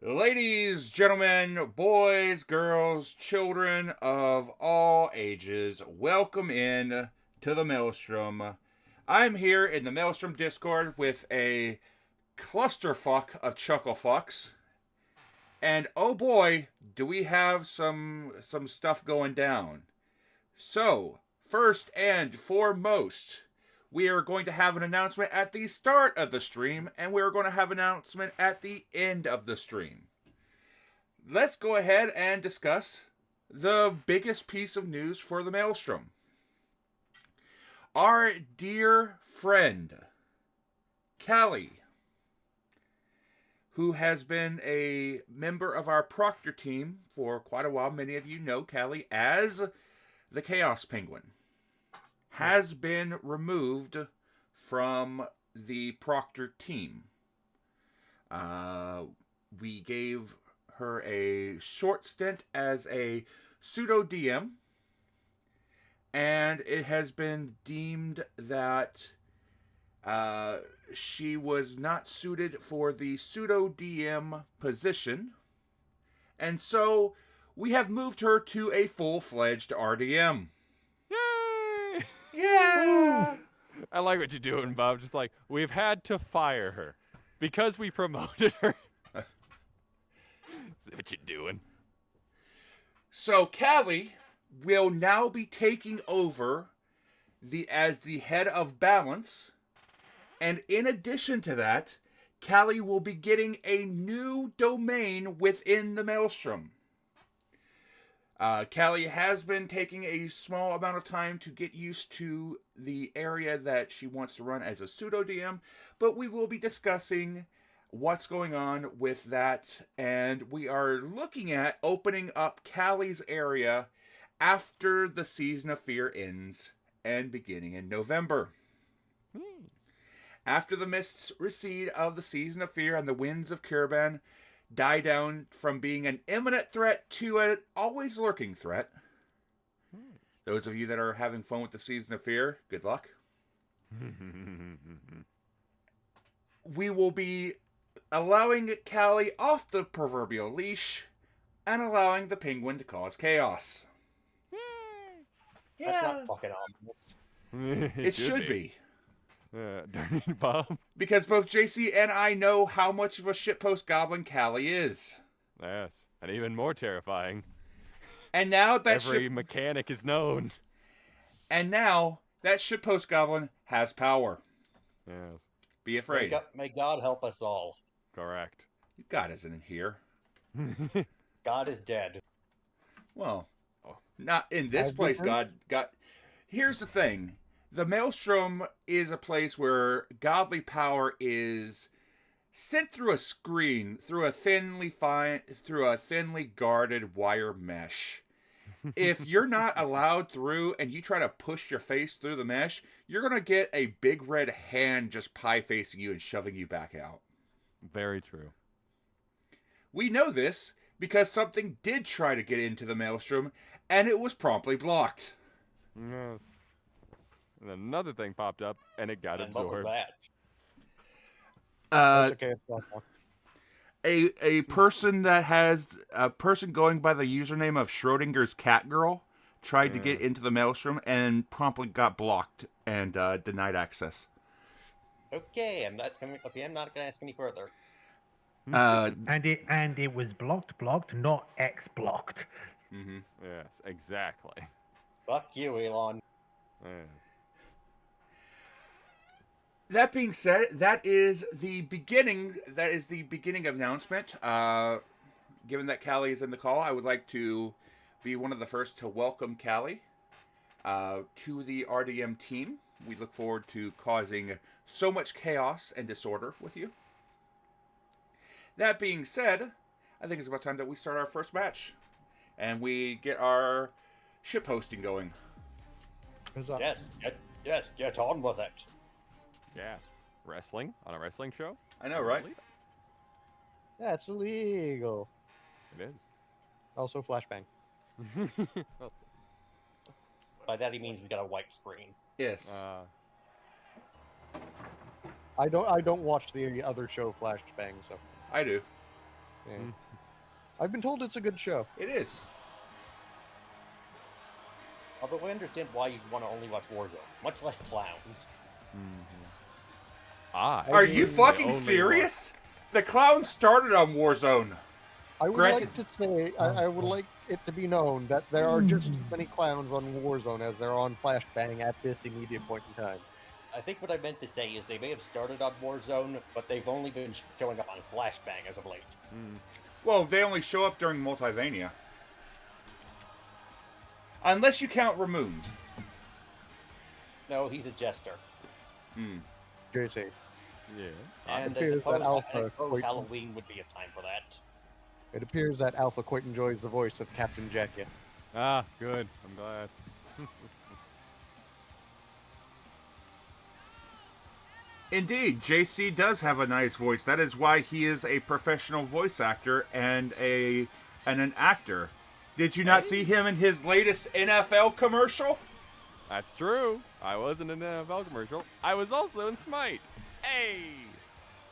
Ladies, gentlemen, boys, girls, children of all ages, welcome in to the Maelstrom. I'm here in the Maelstrom Discord with a clusterfuck of chucklefucks. And oh boy, do we have some stuff going down. So, first and foremost, we are going to have an announcement at the start of the stream, and we are going to have an announcement at the end of the stream. Let's go ahead and discuss the biggest piece of news for the Maelstrom. Our dear friend, Callie, who has been a member of our Proctor team for quite a while. Many of you know Callie as the Chaos Penguin, has been removed from the Proctor team. We gave her a short stint as a pseudo DM, and it has been deemed that she was not suited for the pseudo DM position, and so we have moved her to a full-fledged RDM. Yay! Yeah! I like what you're doing, Bob. Just like, we've had to fire her because we promoted her. See what you're doing. So Callie will now be taking over as the head of balance, and in addition to that, Callie will be getting a new domain within the Maelstrom. Callie has been taking a small amount of time to get used to the area that she wants to run as a pseudo DM, but we will be discussing what's going on with that, and we are looking at opening up Callie's area after the Season of Fear ends and beginning in November. After the mists recede of the Season of Fear and the winds of Kirban die down from being an imminent threat to an always lurking threat. Those of you that are having fun with the Season of Fear, good luck. We will be allowing Callie off the proverbial leash and allowing the penguin to cause chaos. That's not fucking ominous. It should be. Darn it, Bob. Because both JC and I know how much of a shitpost goblin Callie is. Yes, and even more terrifying. And now that every mechanic is known. And now that shitpost goblin has power. Yes. Be afraid. May God help us all. Correct. God isn't in here. God is dead. Well, not in this place. God. Here's the thing. The Maelstrom is a place where godly power is sent through a screen, through a thinly guarded wire mesh. if you're not allowed through and you try to push your face through the mesh, you're going to get a big red hand just pie facing you and shoving you back out. Very true. We know this because something did try to get into the Maelstrom and it was promptly blocked. Yes. And then another thing popped up and it got And what was absorbed. that? That's okay. It's not now. A person that has a person going by the username of Schrodinger's Cat Girl tried to get into the Maelstrom and promptly got blocked and denied access. Okay, I'm not going to ask any further. And it was blocked, not X-blocked. Mm-hmm. Yes, exactly. Fuck you, Elon. Yes. That being said, that is the beginning. That is the beginning announcement. Given that Callie is in the call, I would like to be one of the first to welcome Callie to the RDM team. We look forward to causing so much chaos and disorder with you. That being said, I think it's about time that we start our first match, and we get our ship hosting going. Huzzah. Yes, get on with it. Yes. Wrestling on a wrestling show? I know, right? That's illegal. It is. Also, flashbang. By that he means we got a white screen. Yes. I don't watch the other show, Flashbang, so I do. yeah. I've been told it's a good show. It is. Although I understand why you'd want to only watch Warzone, much less clowns. Are you fucking serious? The clown started on Warzone. I would like to say, I would like it to be known that there are just as many clowns on Warzone as there are on Flashbang at this immediate point in time. I think what I meant to say is they may have started on Warzone, but they've only been showing up on Flashbang as of late. Well, they only show up during Multivania. Unless you count Ramoond. No, he's a jester. JC. Yeah. And I appears that suppose, Alpha quite- Halloween would be a time for that. It appears that Alpha quite enjoys the voice of Captain Jackie. Ah, good. I'm glad. Indeed, JC does have a nice voice. That is why he is a professional voice actor and an actor. Did you not see him in his latest NFL commercial? That's true. I was in an NFL commercial. I was also in Smite. Hey!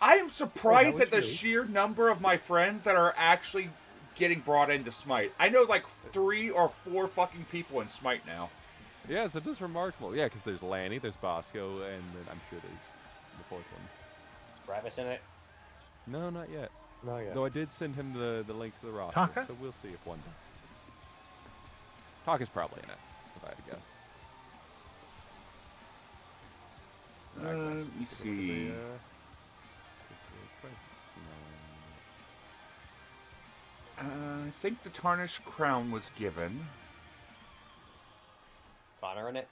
I am surprised Oh, at the that was you. sheer number of my friends that are actually getting brought into Smite. I know like 3 or 4 fucking people in Smite now. Yes, it is remarkable. Yeah, because there's Lanny, there's Bosco, and then I'm sure there's the 4th one. Travis in it. No, not yet. No, yeah. Though I did send him the link to the roster, Taka? so we'll see if one day. Taka's probably in it, if I had to guess. Let me see. I think the Tarnished Crown was given. Connor in it.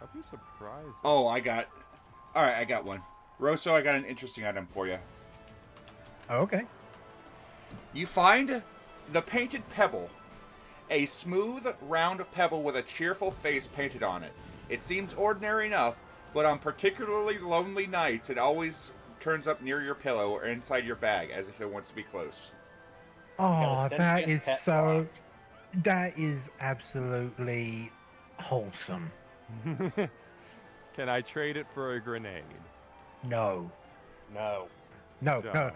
I'd be surprised. Oh, I got one. Rosso, I got an interesting item for you. Oh, okay. You find the painted pebble. A smooth, round pebble with a cheerful face painted on it. It seems ordinary enough, but on particularly lonely nights, it always turns up near your pillow or inside your bag as if it wants to be close. Oh, Got a that sentient is pet so. dog. That is absolutely wholesome. Can I trade it for a grenade? No. No. No, Dumb.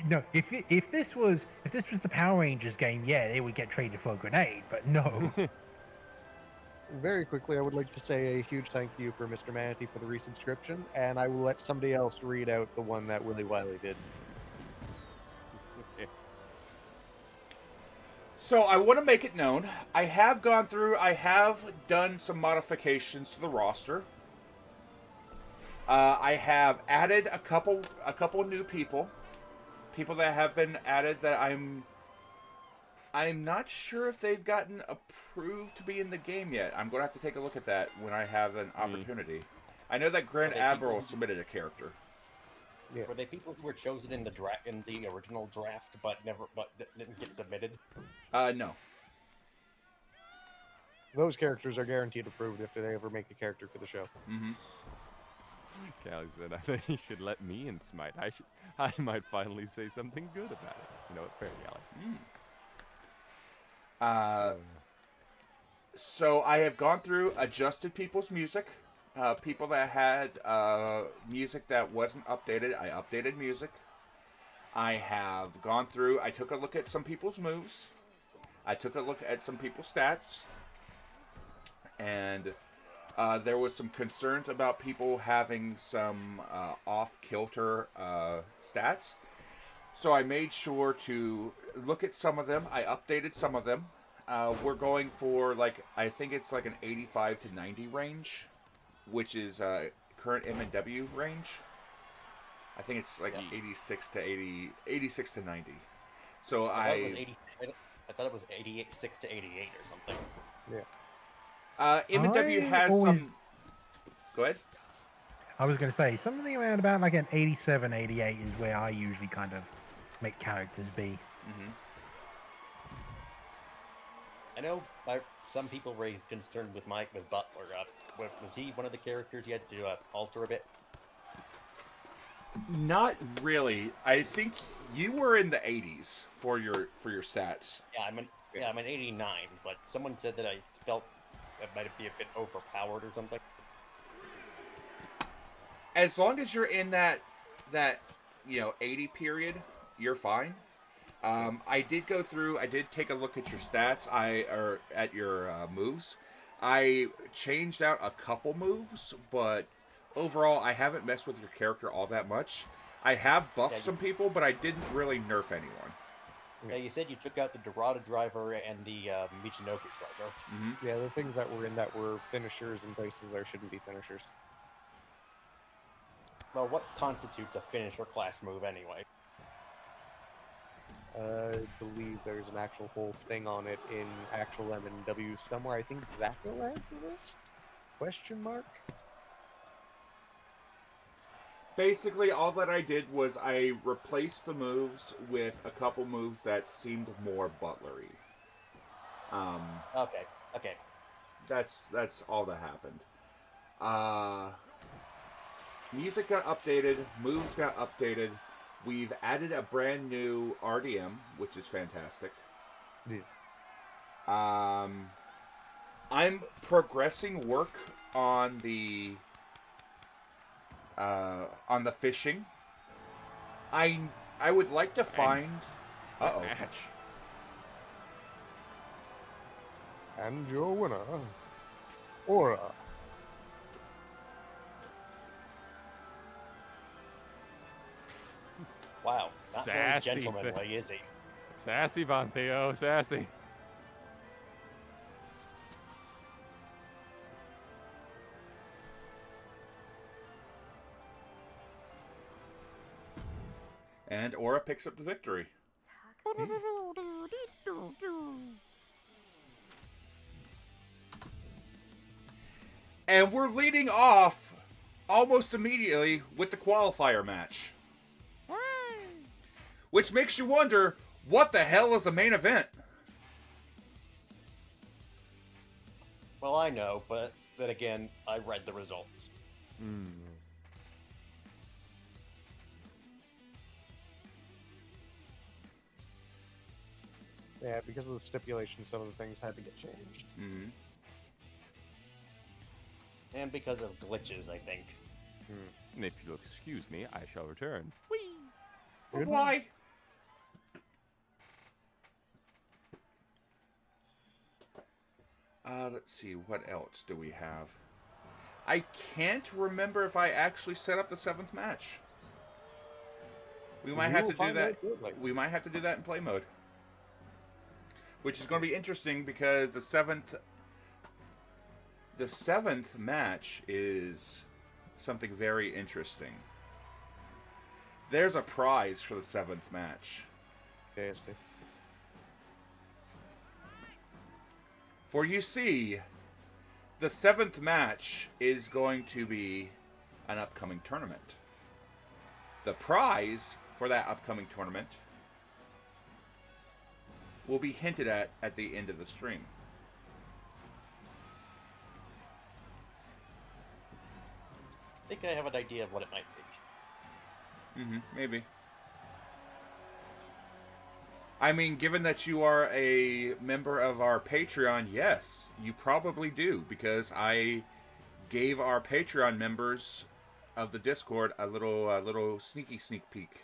no. If this was the Power Rangers game, yeah, they would get traded for a grenade. But no. Very quickly, I would like to say a huge thank you for Mr. Manatee for the resubscription, and I will let somebody else read out the one that Willy Wiley did. So I want to make it known, I have done some modifications to the roster. I have added a couple new people that have been added that I'm not sure if they've gotten approved to be in the game yet. I'm going to have to take a look at that when I have an opportunity. I know that Grand Are they Admiral people- submitted a character. Yeah. Were they people who were chosen in the original draft, but didn't get submitted? No. Those characters are guaranteed approved if they ever make a character for the show. Mm-hmm. Callie said, I think you should let me in Smite. I might finally say something good about it. You know what? Fair, Callie. So I have gone through, adjusted people's music. People that had music that wasn't updated, I updated music. I have gone through, I took a look at some people's moves. I took a look at some people's stats. And there was some concerns about people having some off-kilter stats. So I made sure to look at some of them. I updated some of them. We're going for, like, I think it's like an 85 to 90 range, which is current M&W range. I think it's like 86 to 90. So I thought it was 86 to 88 or something. Yeah. M&W has always- some... Go ahead. I was going to say, something around about like an 87, 88 is where I usually kind of make characters be. Mm-hmm. I know some people raised concern with Butler. Was he one of the characters you had to alter a bit? Not really. I think you were in the 80s for your stats. Yeah, I'm an 89, but someone said that I felt that might be a bit overpowered or something. As long as you're in that 80 period, you're fine. I did go through. I did take a look at your stats. At your moves. I changed out a couple moves, but overall, I haven't messed with your character all that much. I have buffed some people, but I didn't really nerf anyone. Yeah, you said you took out the Dorada driver and the Michinoku driver. Mm-hmm. Yeah, the things that were in that were finishers and places there shouldn't be finishers. Well, what constitutes a finisher class move anyway? I believe there's an actual whole thing on it in actual M&W somewhere. I think Zacko has the list? Question mark? Basically, all that I did was I replaced the moves with a couple moves that seemed more butlery. Okay. That's all that happened. Music got updated, moves got updated. We've added a brand new RDM, which is fantastic. Yeah. I'm progressing work on the fishing. I would like to find. Match. And your winner, Aura. Wow, not very Sassy gentlemanly, is he? Sassy, Von Theo, sassy. And Aura picks up the victory. And we're leading off almost immediately with the qualifier match. Which makes you wonder, what the hell is the main event? Well, I know, but then again, I read the results. Yeah, because of the stipulation, some of the things had to get changed. Mm-hmm. And because of glitches, I think. And if you'll excuse me, I shall return. But why? Let's see, what else do we have? I can't remember if I actually set up the 7th match. We might have to do that. We might have to do that in play mode. Which is going to be interesting because the seventh match is something very interesting. There's a prize for the 7th match. Yes, For you see, the 7th match is going to be an upcoming tournament. The prize for that upcoming tournament will be hinted at the end of the stream. I think I have an idea of what it might be. Maybe. I mean, given that you are a member of our Patreon, yes, you probably do, because I gave our Patreon members of the Discord a little sneak peek.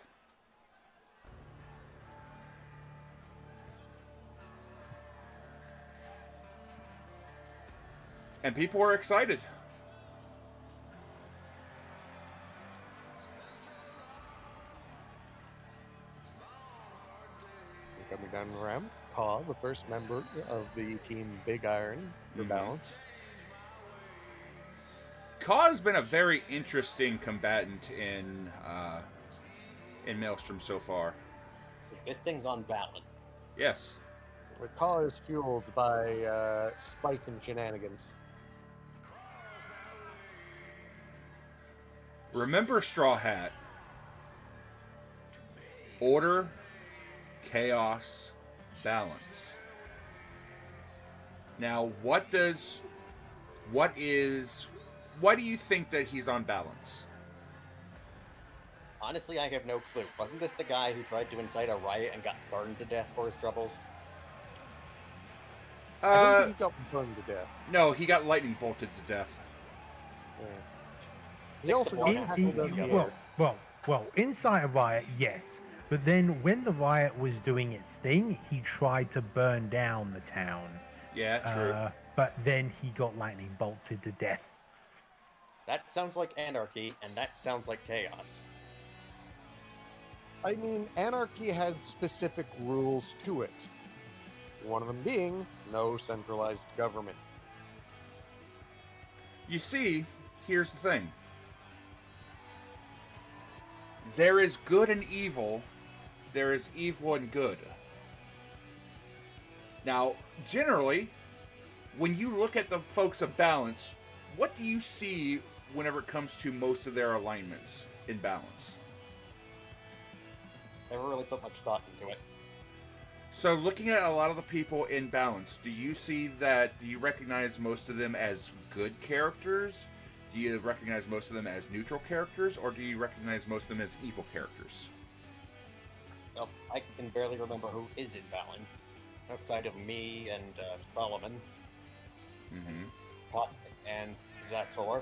And people are excited. Coming down the ramp, Kaw, the first member of the team Big Iron for balance. Kaw has been a very interesting combatant in Maelstrom so far. This thing's on balance. Yes. The Kaw is fueled by spike and shenanigans. Remember, Straw Hat. Order, chaos, balance. Now, why do you think that he's on balance? Honestly, I have no clue. Wasn't this the guy who tried to incite a riot and got burned to death for his troubles? I don't think he got burned to death. No, he got lightning bolted to death. Yeah. He also got tackled in the air. Well, inside a riot, yes. But then when the riot was doing its thing, he tried to burn down the town. Yeah, true. But then he got lightning bolted to death. That sounds like anarchy, and that sounds like chaos. I mean, anarchy has specific rules to it. One of them being no centralized government. You see, here's the thing. There is good and evil. There is evil and good. Now, generally, when you look at the folks of balance, what do you see whenever it comes to most of their alignments in balance? Never really put much thought into it. So, looking at a lot of the people in balance, do you recognize most of them as good characters? Do you recognize most of them as neutral characters, or do you recognize most of them as evil characters? Well, I can barely remember who is in balance, outside of me and Solomon, Puff, and Zator.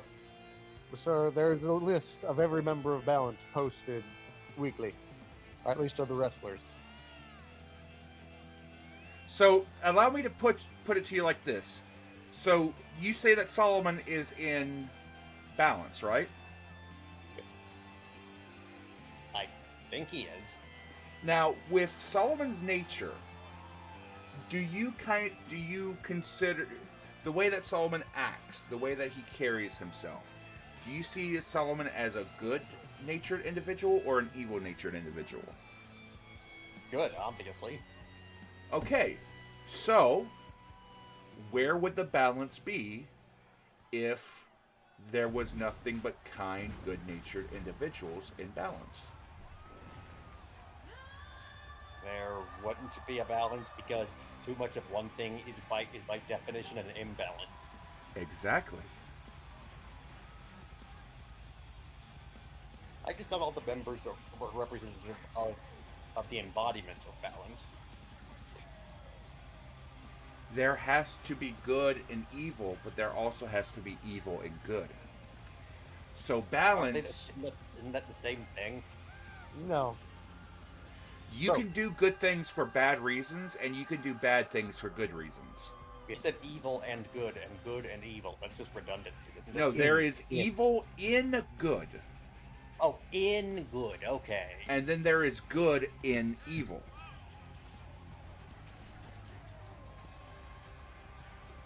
So there's a list of every member of balance posted weekly, or at least of the wrestlers. So, allow me to put it to you like this. So, you say that Solomon is in balance, right? I think he is. Now, with Solomon's nature, do you consider the way that Solomon acts, the way that he carries himself? Do you see Solomon as a good-natured individual or an evil-natured individual? Good, obviously. Okay, so where would the balance be if there was nothing but kind, good-natured individuals in balance? There wouldn't be a balance because too much of one thing is by definition an imbalance. Exactly. I just thought all the members were representative of the embodiment of balance. There has to be good and evil, but there also has to be evil and good. So balance... Isn't that the same thing? No. You can do good things for bad reasons, and you can do bad things for good reasons. You said evil and good and evil. That's just redundancy, isn't it? No, there is evil in good. Oh, in good, okay. And then there is good in evil.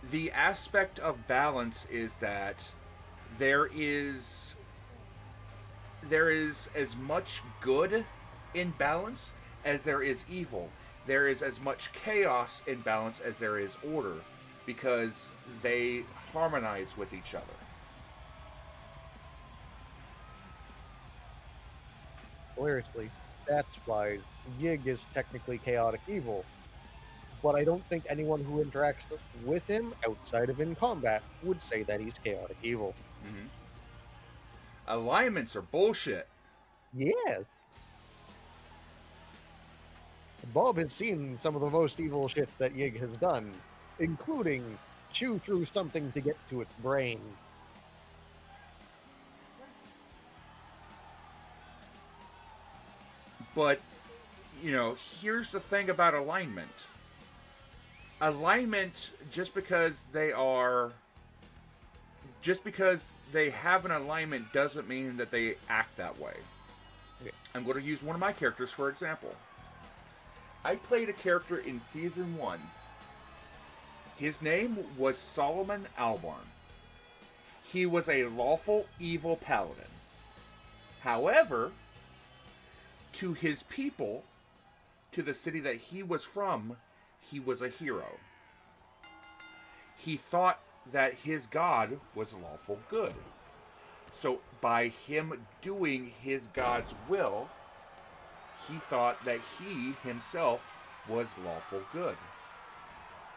The aspect of balance is that there is as much good in balance as there is evil. There is as much chaos in balance as there is order, because they harmonize with each other. hilariously, stats-wise, Yig is technically chaotic evil, but I don't think anyone who interacts with him outside of in combat would say that he's chaotic evil. Mm-hmm. Alignments are bullshit. Yes. Bob has seen some of the most evil shit that Yig has done, including chew through something to get to its brain. But, here's the thing about alignment. Alignment, just because they have an alignment doesn't mean that they act that way. Okay. I'm going to use one of my characters for example. I played a character in Season 1. His name was Solomon Albarn. He was a lawful evil paladin. However, to his people, to the city that he was from, he was a hero. He thought that his god was lawful good. So by him doing his god's will, he thought that he himself was lawful good.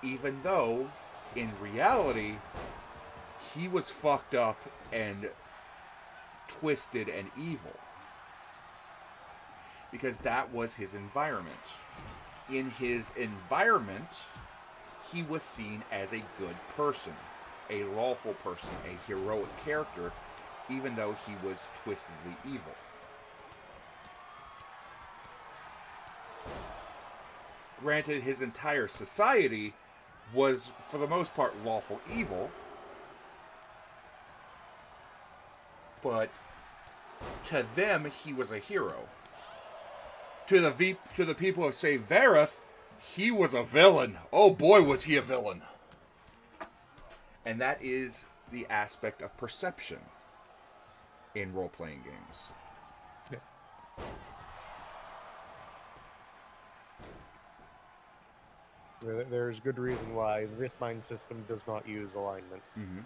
Even though, in reality, he was fucked up and twisted and evil. Because that was his environment. In his environment, he was seen as a good person, a lawful person, a heroic character, even though he was twistedly evil. Granted, his entire society was, for the most part, lawful evil, but to them, he was a hero. To the people of, say, Vareth, he was a villain. Oh boy, was he a villain. And that is the aspect of perception in role-playing games. Yeah. There's good reason why this mind system does not use alignments. Mm-hmm.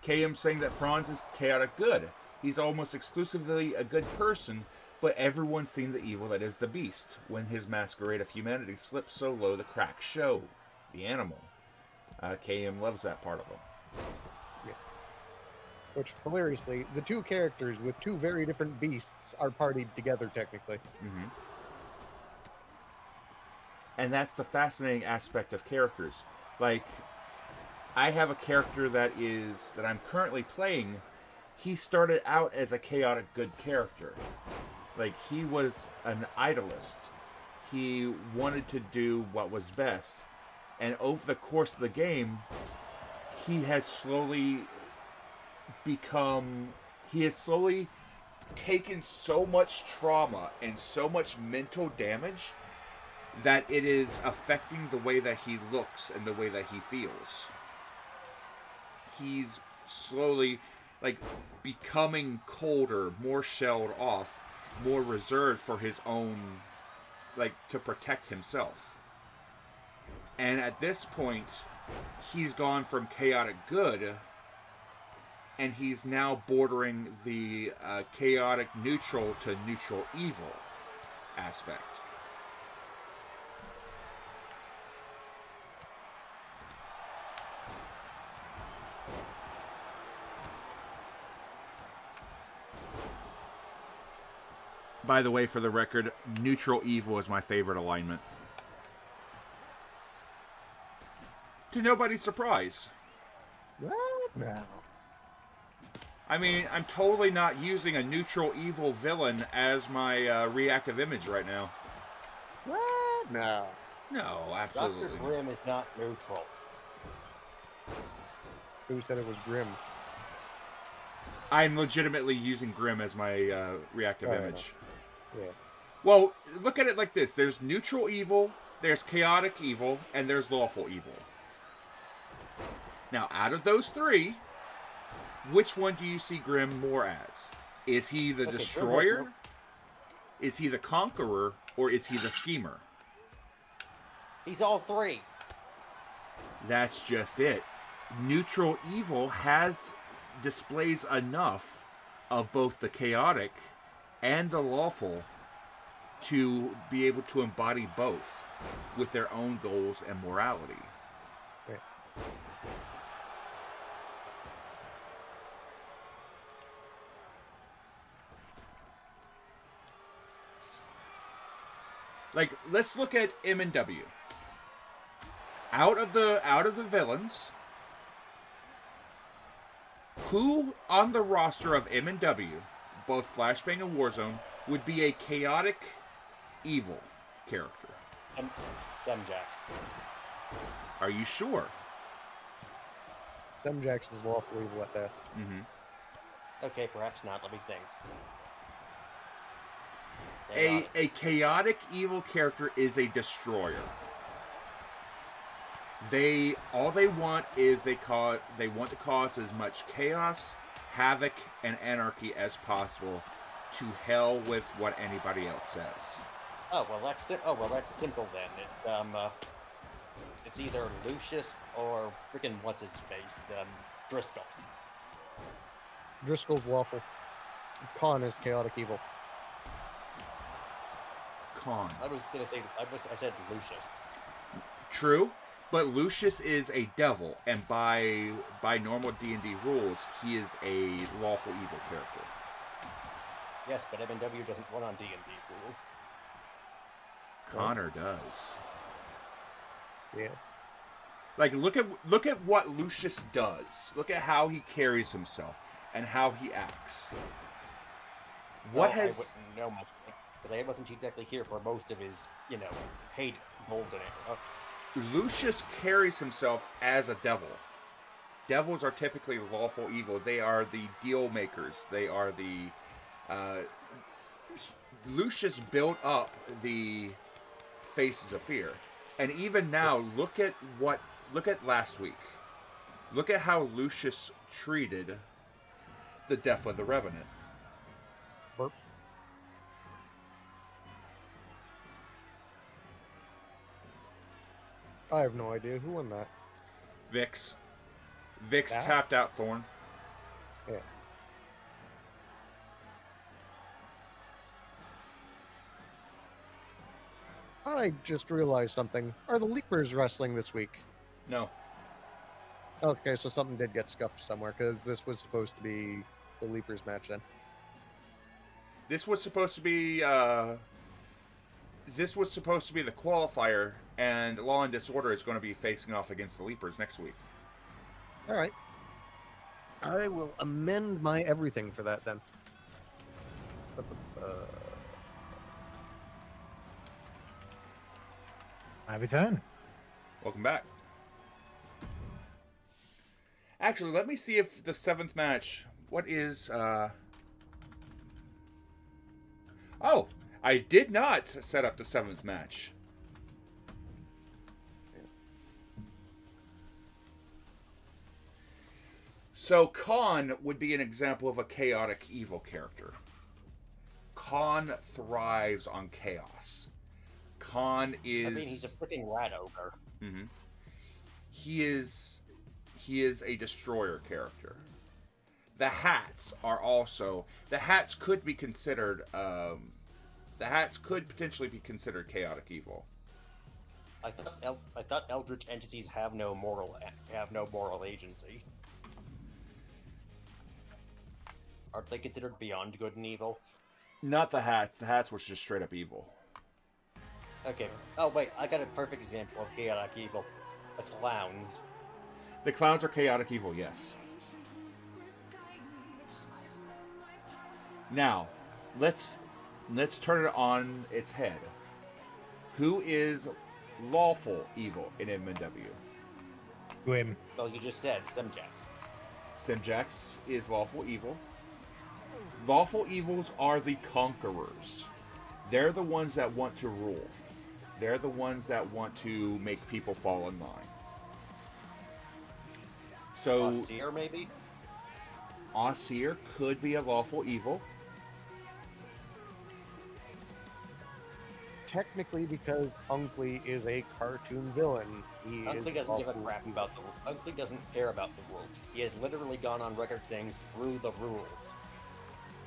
KM saying that Franz is chaotic good. He's almost exclusively a good person, but everyone's seen the evil that is the beast. When his masquerade of humanity slips so low, the cracks show. The animal. KM loves that part of him. Yeah. Which, hilariously, the two characters with two very different beasts are partied together, technically. Mm-hmm. And that's the fascinating aspect of characters. Like, I have a character that I'm currently playing. He started out as a chaotic good character. Like, he was an idolist. He wanted to do what was best. And over the course of the game, he has slowly taken so much trauma and so much mental damage that it is affecting the way that he looks and the way that he feels. He's slowly, becoming colder, more shelled off, more reserved for his own, to protect himself. And at this point, he's gone from chaotic good, and he's now bordering the chaotic neutral to neutral evil aspect. By the way, for the record, neutral evil is my favorite alignment. To nobody's surprise. What? No. I mean, I'm totally not using a neutral evil villain as my reactive image right now. What? No. No, absolutely. Dr. Grimm is not neutral. Who said it was grim? I'm legitimately using Grimm as my reactive image. Yeah. Well, look at it like this. There's neutral evil, there's chaotic evil, and there's lawful evil. Now, out of those three, which one do you see Grimm more as? Is he the destroyer? Is he the conqueror or is he the schemer? He's all three. That's just it. Neutral evil displays enough of both the chaotic and the lawful to be able to embody both with their own goals and morality. Right. Like, let's look at M&W. Out of the villains, who on the roster of M&W, both Flashbang and Warzone, would be a chaotic evil character? Semjax. Are you sure? Semjax is lawful evil at best. Mm-hmm. Okay, perhaps not. Let me think. A chaotic evil character is a destroyer. All they want is they want to cause as much chaos, havoc, and anarchy as possible. To hell with what anybody else says. Oh well, that's simple then. It's either Lucius or freaking what's his face, Driscoll. Driscoll's lawful. Khan is chaotic evil. Khan. I said Lucius. True, but Lucius is a devil, and by normal D&D rules, he is a lawful evil character. Yes, but M&W doesn't run on D&D rules. Connor does. Yeah. Like, look at what Lucius does. Look at how he carries himself and how he acts. I wouldn't know much, but I wasn't exactly here for most of his, hate golden era. Lucius carries himself as a devil. Devils are typically lawful evil. They are the deal makers. They are the Lucius built up the Faces of Fear, and even now, look at last week. Look at how Lucius treated the Death of the Revenant. Burp. I have no idea who won that. Vix That? tapped out Thorn. Yeah. I just realized something. Are the Leapers wrestling this week? No. Okay, so something did get scuffed somewhere, because this was supposed to be the Leapers match then. This was supposed to be the qualifier, and Law and Disorder is going to be facing off against the Leapers next week. Alright. I will amend my everything for that then. My return. Welcome back. Actually, let me see if the 7th match... What is... Oh! I did not set up the 7th match. So, Khan would be an example of a chaotic evil character. Khan thrives on chaos. Khan is... I mean, he's a freaking rat ogre. Mm-hmm. He is a destroyer character. The hats are also... The hats could be considered... the hats could potentially be considered chaotic evil. I thought eldritch entities have no moral agency. Aren't they considered beyond good and evil? Not the hats. The hats were just straight up evil. Okay. Oh wait, I got a perfect example of chaotic evil. The clowns. The clowns are chaotic evil, yes. Now, let's turn it on its head. Who is lawful evil in M&W? Grim. Well, you just said Semjax. Semjax is lawful evil. Lawful evils are the conquerors. They're the ones that want to rule. They're the ones that want to make people fall in line. So, Seer, maybe? Ausir could be a lawful evil. technically, because Unkley is a cartoon villain, he Unkley is doesn't give a lawful crap evil. about the Unkley doesn't care about the rules. He has literally gone on record saying screw the rules.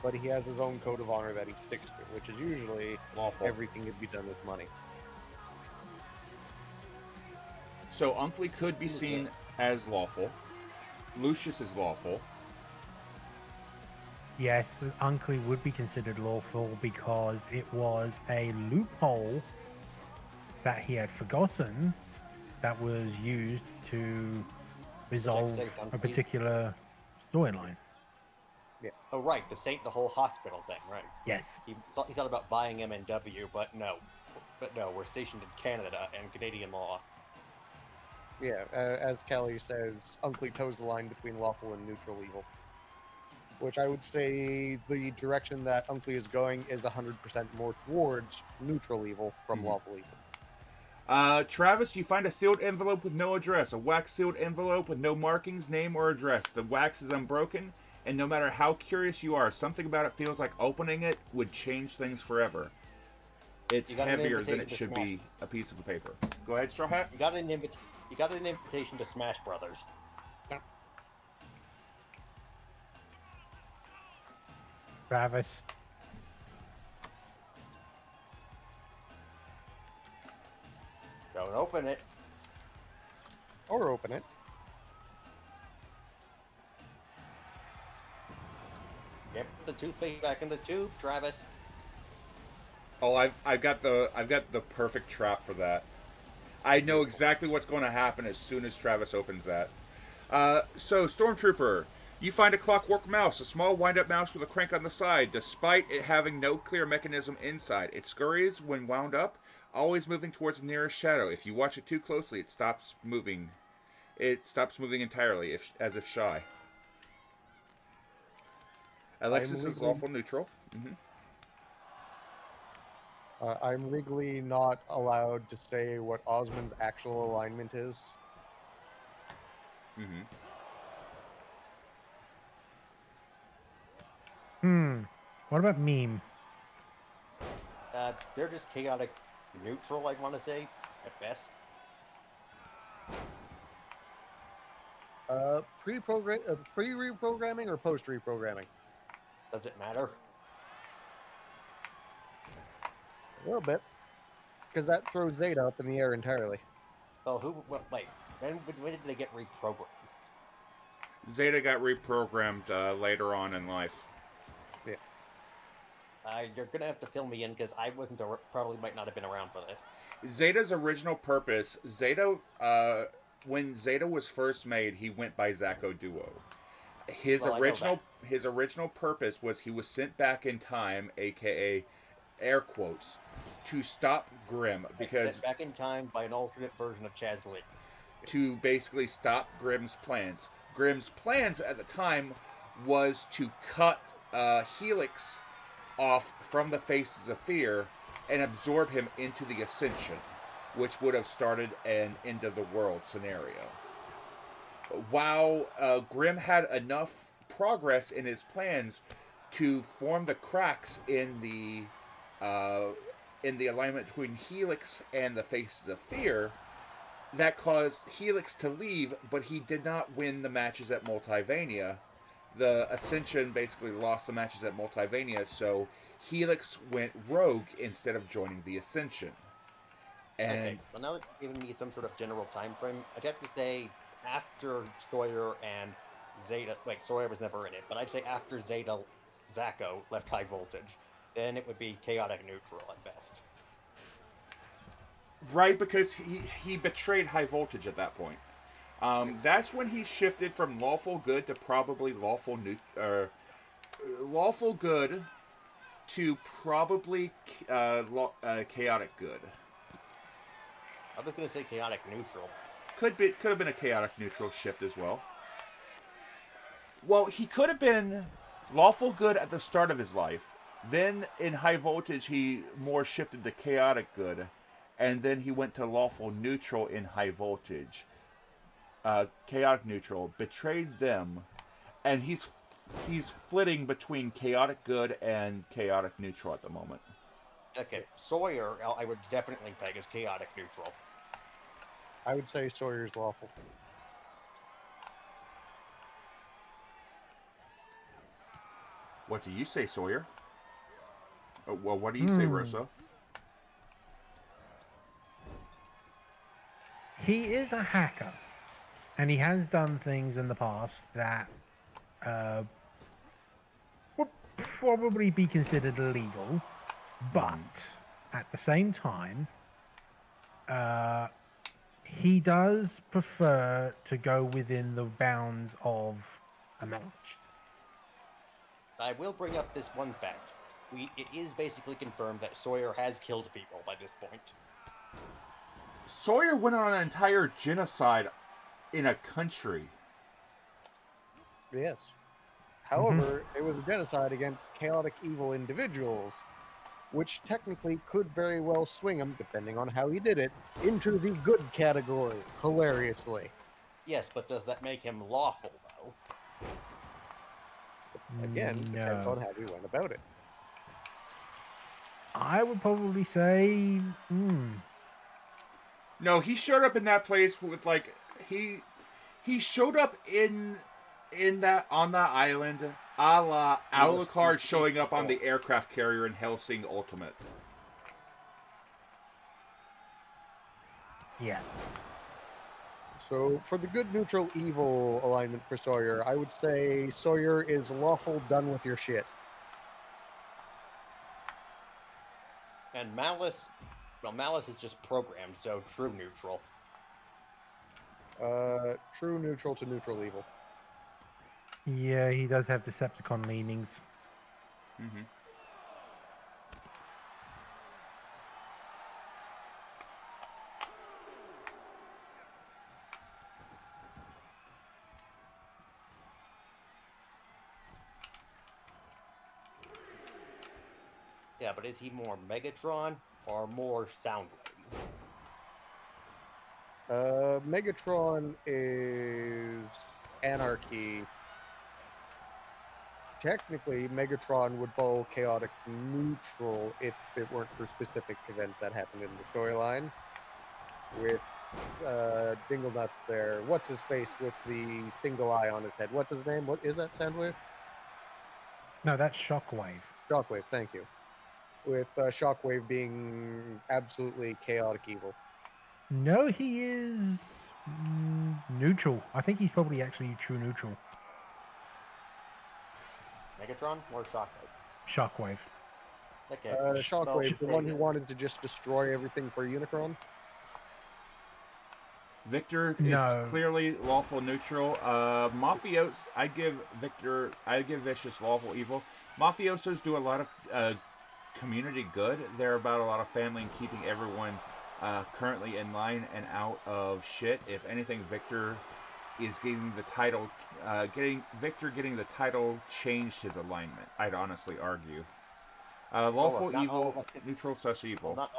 But he has his own code of honor that he sticks to, which is usually Lawful. everything can be done with money. So Unkley could be seen as lawful. Lucius is lawful. Yes, Unkley would be considered lawful because it was a loophole that he had forgotten that was used to resolve safe, a Unkley's. particular storyline. Oh right, the whole hospital thing, right? Yes. He thought about buying MNW, but no, we're stationed in Canada and Canadian law. Yeah, as Kelly says, Unkley toes the line between lawful and neutral evil. Which I would say the direction that Unkley is going is 100% more towards neutral evil from lawful evil. Travis, you find a sealed envelope with no address. A wax sealed envelope with no markings, name, or address. The wax is unbroken, and no matter how curious you are, something about it feels like opening it would change things forever. It's heavier than it should be a piece of paper. Go ahead, Straw Hat. You got an invitation to Smash Brothers. Travis. Don't open it. Or open it. Get the toothpaste back in the tube, Travis. Oh, I've got the perfect trap for that. I know exactly what's going to happen as soon as Travis opens that. So, Stormtrooper, you find a clockwork mouse, a small wind-up mouse with a crank on the side, despite it having no clear mechanism inside. It scurries when wound up, always moving towards the nearest shadow. If you watch it too closely, it stops moving. It stops moving entirely, as if shy. Alexis is lawful neutral. Mm-hmm. I'm legally not allowed to say what Osmond's actual alignment is. Mm-hmm. What about meme? They're just chaotic neutral, I want to say, at best. Pre-reprogramming or post-reprogramming? Does it matter? A little bit. Because that throws Zeta up in the air entirely. Well, wait, when did they get reprogrammed? Zeta got reprogrammed later on in life. Yeah. You're gonna have to fill me in because I wasn't, probably might not have been around for this. Zeta's original purpose, when Zeta was first made, he went by Zaco Duo. His original purpose was he was sent back in time, aka air quotes, to stop Grimm because sent back in time by an alternate version of Chaz Lee. To basically stop Grimm's plans. Grimm's plans at the time was to cut Helix off from the Faces of Fear and absorb him into the Ascension, which would have started an end of the world scenario. While Grimm had enough progress in his plans to form the cracks in the alignment between Helix and the Faces of Fear, that caused Helix to leave, but he did not win the matches at Multivania. The Ascension basically lost the matches at Multivania, so Helix went rogue instead of joining the Ascension. And okay, well now it's giving me some sort of general time frame. I'd have to say after Sawyer and Zeta, wait, Sawyer was never in it, but I'd say after Zeta, Zaco left High Voltage, then it would be chaotic neutral at best. right, because he betrayed High Voltage at that point. That's when he shifted from lawful good to probably lawful good to probably chaotic good. I was going to say chaotic neutral. Could have been a chaotic neutral shift as well. Well, he could have been lawful good at the start of his life. Then in High Voltage, he more shifted to chaotic good, and then he went to lawful neutral in High Voltage. Chaotic neutral betrayed them, and he's flitting between chaotic good and chaotic neutral at the moment. Okay, Sawyer, I would definitely peg as chaotic neutral. I would say Sawyer's lawful. What do you say, Sawyer? Well, what do you say, Rosa? He is a hacker, and he has done things in the past that would probably be considered illegal, but at the same time, he does prefer to go within the bounds of a match. I will bring up this one fact. It is basically confirmed that Sawyer has killed people by this point. Sawyer went on an entire genocide in a country. Yes. However, it was a genocide against chaotic evil individuals, which technically could very well swing him, depending on how he did it, into the good category, hilariously. Yes, but does that make him lawful, though? Again, depends No. on how we went about it. I would probably say, No, he showed up in that place with like he showed up in that on that island, a la Alucard showing up on the aircraft carrier in Hellsing Ultimate. yeah. So, for the good, neutral, evil alignment for Sawyer, I would say Sawyer is lawful, done with your shit. And Malice, well, Malice is just programmed, so true neutral. True neutral to neutral evil. Yeah, he does have Decepticon leanings. Mm-hmm. Yeah, but is he more Megatron or more Soundwave? Megatron is anarchy. Technically, Megatron would follow chaotic neutral if it weren't for specific events that happened in the storyline. With Dinglenuts there. What's his face with the single eye on his head? What's his name? What is that, Soundwave? No, that's Shockwave. Shockwave, thank you. With Shockwave being absolutely chaotic evil. No, he is neutral. I think he's probably actually true neutral. Megatron or Shockwave? Shockwave. Okay. Shockwave, the one who wanted to just destroy everything for Unicron? Victor No. is clearly lawful neutral. Mafiosos, I give Vicious lawful evil. Mafiosos do a lot of community good. They're about a lot of family and keeping everyone currently in line and out of shit. If anything, Victor is getting the title, getting the title changed his alignment. I'd honestly argue. Lawful evil, neutral sus evil. Not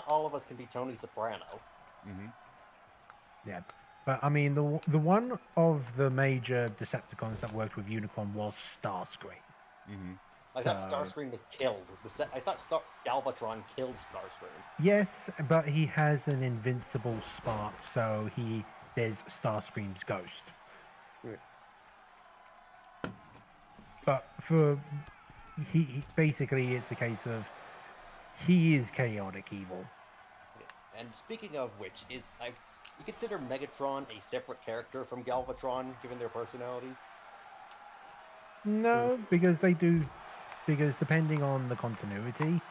all of us can be Tony Soprano. Mm-hmm. Yeah, but I mean, the one of the major Decepticons that worked with Unicron was Starscream. Mm-hmm. I thought Starscream was killed. I thought Galvatron killed Starscream. Yes, but he has an invincible spark, so there's Starscream's ghost. Yeah. But he basically, it's a case of he is chaotic evil. Yeah. And speaking of which, you consider Megatron a separate character from Galvatron, given their personalities? No, because depending on the continuity,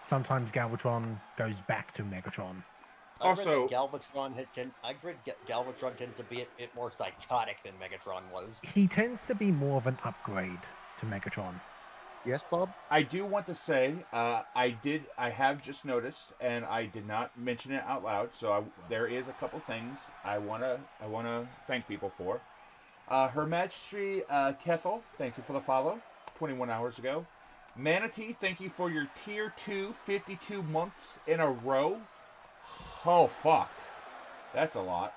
sometimes Galvatron goes back to Megatron. Also, Galvatron tends to be a bit more psychotic than Megatron was. He tends to be more of an upgrade to Megatron. Yes, Bob? I do want to say, I have just noticed, and I did not mention it out loud, so there is a couple things I wanna thank people for. Her Majesty Kethel, thank you for the follow, 21 hours ago. Manatee, thank you for your tier 2 52 months in a row. Oh fuck, that's a lot.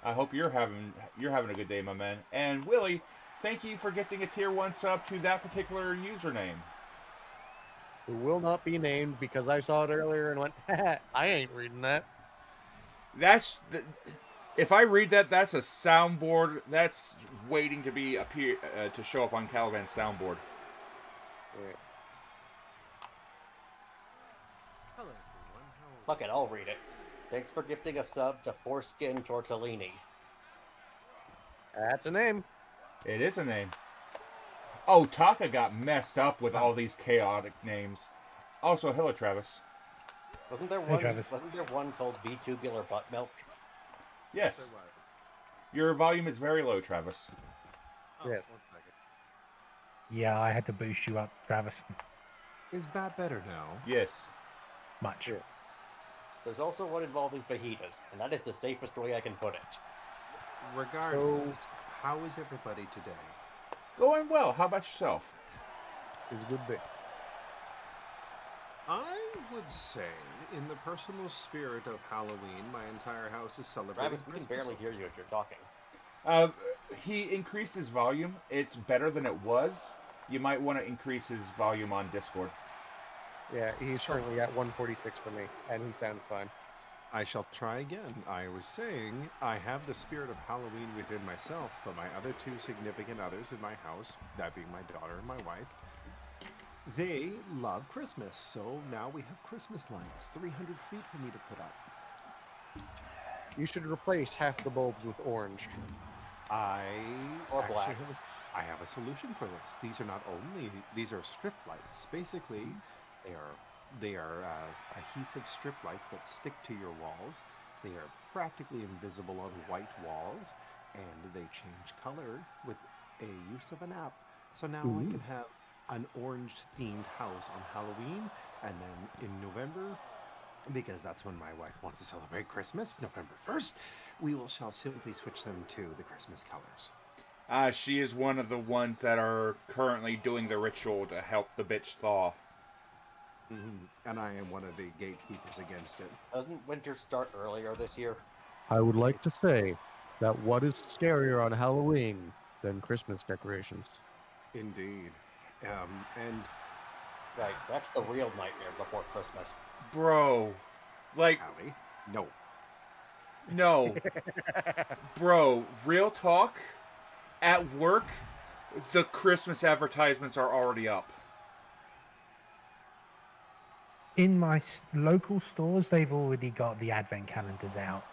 I hope you're having a good day, my man. And Willie, thank you for getting a tier 1 sub to that particular username. who will not be named because I saw it earlier and went, "Haha, I ain't reading that." If I read that, that's a soundboard. That's waiting to to show up on Caliban's soundboard. Yeah. Hello, everyone. How Fuck it, I'll read it. Thanks for gifting a sub to Foreskin Tortellini. That's a name. It is a name. Oh, Taka got messed up with all these chaotic names. Also, hello, Travis. Wasn't there Hey, one? Travis. Wasn't there one called V-tubular butt milk? Yes, there was. your volume is very low, Travis. Oh, Yes. 1 second. Yeah, I had to boost you up, Travis. Is that better now? Yes. Much. Yeah. There's also one involving fajitas, and that is the safest way I can put it. Regardless, how is everybody today? Going well. How about yourself? It's a good bit. I would say, in the personal spirit of Halloween, my entire house is celebrating Travis, we can Christmas. barely hear you if you're talking. He increased his volume. It's better than it was. You might want to increase his volume on Discord. Yeah, he's currently at 146 for me, and he sounds fine. I shall try again. I was saying, I have the spirit of Halloween within myself, but my other two significant others in my house, that being my daughter and my wife, they love Christmas. So now we have Christmas lights 300 feet for me to put up. You should replace half the bulbs with orange. I Or actually black. have a solution for this. These are strip lights. Basically, they are adhesive strip lights that stick to your walls. They are practically invisible on white walls, and they change color with a use of an app. So now I can have an orange-themed house on Halloween, and then in November, because that's when my wife wants to celebrate Christmas, November 1st, shall simply switch them to the Christmas colors. She is one of the ones that are currently doing the ritual to help the bitch thaw. And I am one of the gatekeepers against it. Doesn't winter start earlier this year? I would like to say that what is scarier on Halloween than Christmas decorations? Indeed. And Right, that's the real nightmare before Christmas. Bro. Like, Allie, no. no. Bro, real talk. At work, the Christmas advertisements are already up. In my local stores, they've already got the advent calendars out.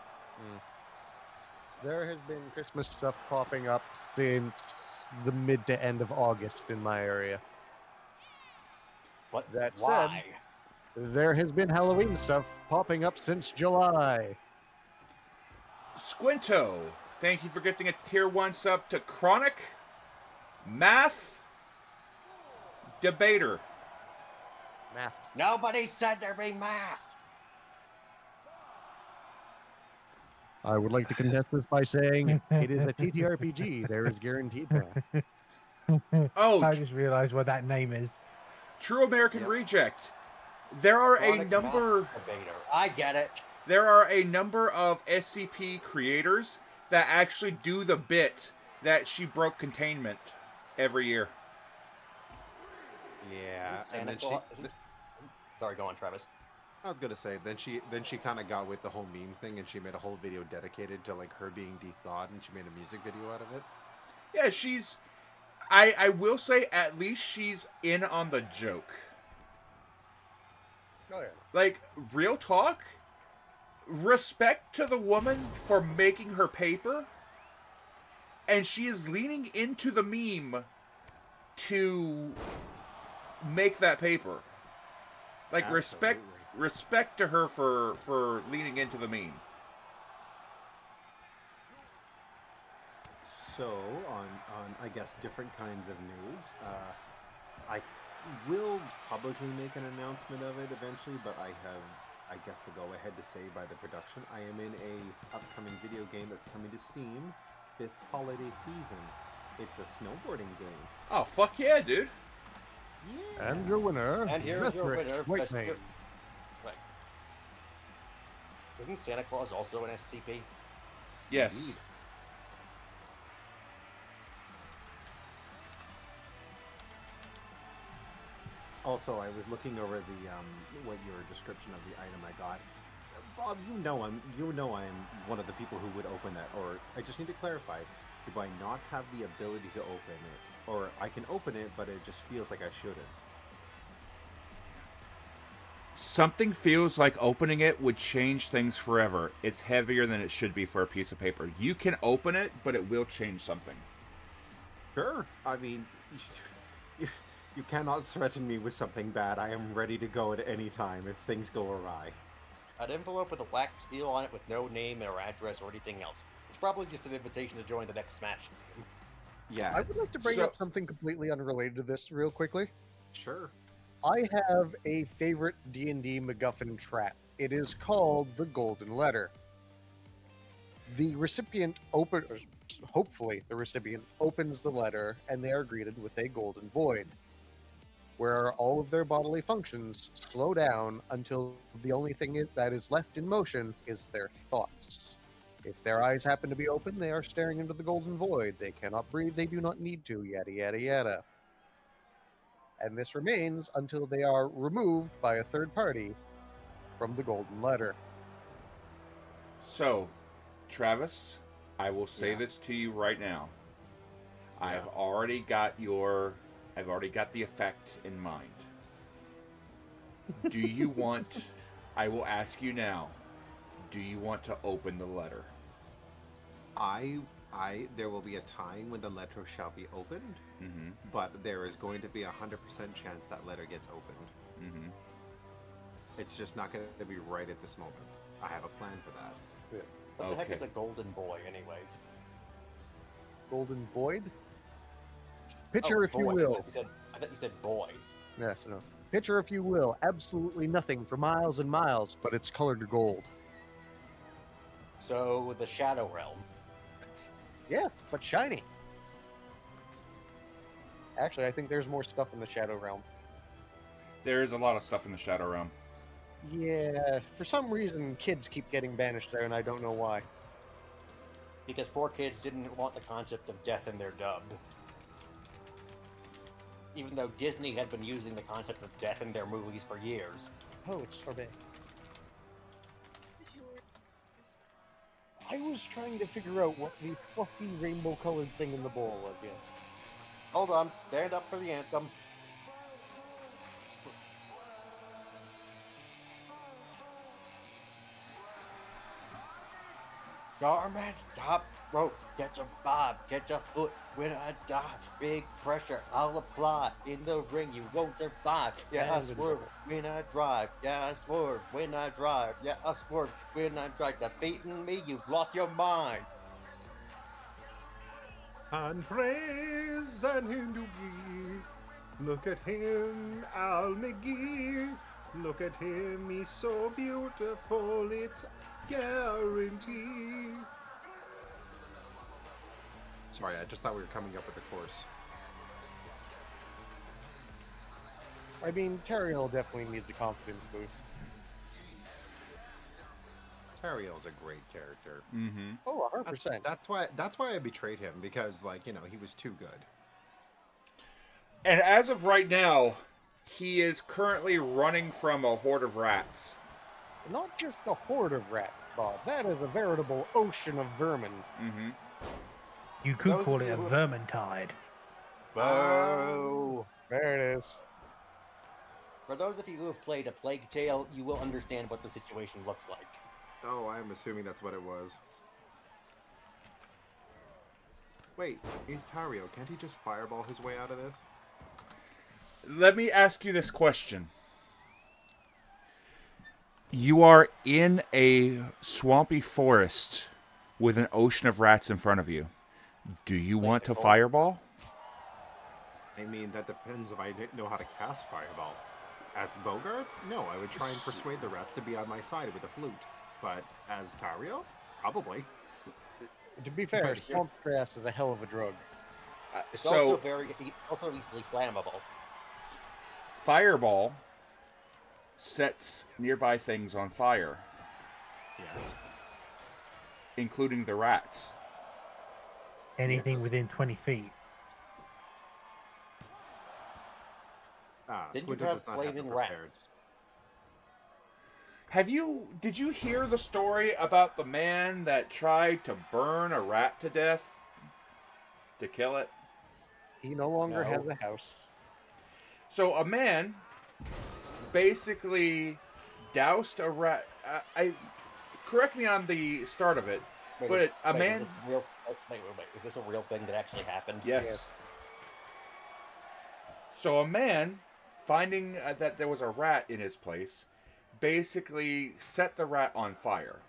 There has been Christmas stuff popping up since the mid to end of August in my area. But That said- why? There has been Halloween stuff popping up since July. Squinto, thank you for gifting a tier 1 sub to Chronic Math Debater. Math. Nobody said there'd be math! I would like to contest this by saying it is a TTRPG. There is guaranteed math. Oh, I just realized what that name is. True American Yep. Reject. There are Chronic a number. math debater. I get it. There are a number of SCP creators that actually do the bit that she broke containment every year. Yeah, Isn't Santa and then Claus? Sorry, go on, Travis. I was gonna say, then she kind of got with the whole meme thing, and she made a whole video dedicated to like her being de-thawed, and she made a music video out of it. Yeah, she's. I will say, at least she's in on the joke. Oh yeah. Like, real talk, respect to the woman for making her paper, and she is leaning into the meme to make that paper. Like, respect to her for leaning into the meme. So on I guess different kinds of news, I will publicly make an announcement of it eventually, but I have, I guess, the go ahead to say by the production. I am in a upcoming video game that's coming to Steam this holiday season. It's a snowboarding game. Oh, fuck yeah, dude. Yeah. And your winner, And here's your Mithric winner, Whitemane. Right. Isn't Santa Claus also an SCP? Yes. Indeed. Also, I was looking over the what your description of the item I got. Bob, you know I'm one of the people who would open that. Or I just need to clarify: do I not have the ability to open it, or I can open it, but it just feels like I shouldn't? Something feels like opening it would change things forever. It's heavier than it should be for a piece of paper. You can open it, but it will change something. Sure. I mean, you cannot threaten me with something bad. I am ready to go at any time if things go awry. An envelope with a black seal on it with no name or address or anything else. It's probably just an invitation to join the next Smash game. Yeah, I would like to bring up something completely unrelated to this real quickly. sure. I have a favorite D&D MacGuffin trap. It is called the Golden Letter. The recipient hopefully the recipient opens the letter and they are greeted with a golden void, where all of their bodily functions slow down until the only thing that is left in motion is their thoughts. If their eyes happen to be open, they are staring into the golden void. They cannot breathe, they do not need to, yada yada yada. And this remains until they are removed by a third party from the golden letter. So, Travis, I will say Yeah. this to you right now. Yeah. I've already got the effect in mind. Do you want, I will ask you now, do you want to open the letter? There will be a time when the letter shall be opened, Mm-hmm. but there is going to be 100% chance that letter gets opened. Mm-hmm. It's just not going to be right at this moment. I have a plan for that. What the heck Okay. is a golden boy, anyway? Golden void? Picture, Oh, if you boy. will. I thought you said boy. Yes, no. Picture, if you will, absolutely nothing for miles and miles, but it's colored gold. So, the Shadow Realm. Yes, but shiny. Actually, I think there's more stuff in the Shadow Realm. There is a lot of stuff in the Shadow Realm. Yeah, for some reason, kids keep getting banished there, and I don't know why. Because 4Kids didn't want the concept of death in their dub. Even though Disney had been using the concept of death in their movies for years. Oh, it's sorbet. I was trying to figure out what the fluffy rainbow-colored thing in the bowl was, yes. Hold on, stand up for the anthem. Garment, top rope, get your bob, get your foot when I dive. Big pressure, I'll apply. In the ring, you won't survive. Yeah, I swerve when I drive. Yeah, I swerve when I drive. Yeah, I swerve when I drive. Defeating me, you've lost your mind. And praise and Hindu look at him, Al McGee. Look at him, he's so beautiful, it's guarantee. Sorry, I just thought we were coming up with a course. I mean, Tariel definitely needs a confidence boost. Tariel's a great character. Mm-hmm. Oh, 100%. That's why I betrayed him, because he was too good. And as of right now, he is currently running from a horde of rats. Not just a horde of rats, Bob. That is a veritable ocean of vermin. Mm-hmm. You could Those call of it you a who- vermintide. Boo! There it is. For those of you who have played A Plague Tale, you will understand what the situation looks like. Oh, I'm assuming that's what it was. Wait, he's Tariel. Can't he just fireball his way out of this? Let me ask you this question. You are in a swampy forest with an ocean of rats in front of you. Do you want to fireball? I mean, that depends if I know how to cast fireball. As Bogart? No, I would try and persuade the rats to be on my side with a flute. But as Tariel? Probably. To be fair, But- swamp grass is a hell of a drug. It's So, also easily flammable. fireball sets nearby things on fire, Yes. including the rats. Anything Yes. within 20 feet. Then you Squinto have does not have them flaming prepared. rats. Did you hear the story about the man that tried to burn a rat to death to kill it? He no longer No. has a house. So a man basically doused a rat. I correct me on the start of it, but Is man. this real? Wait. Is this a real thing that actually happened? Yes. So a man, finding that there was a rat in his place, basically set the rat on fire.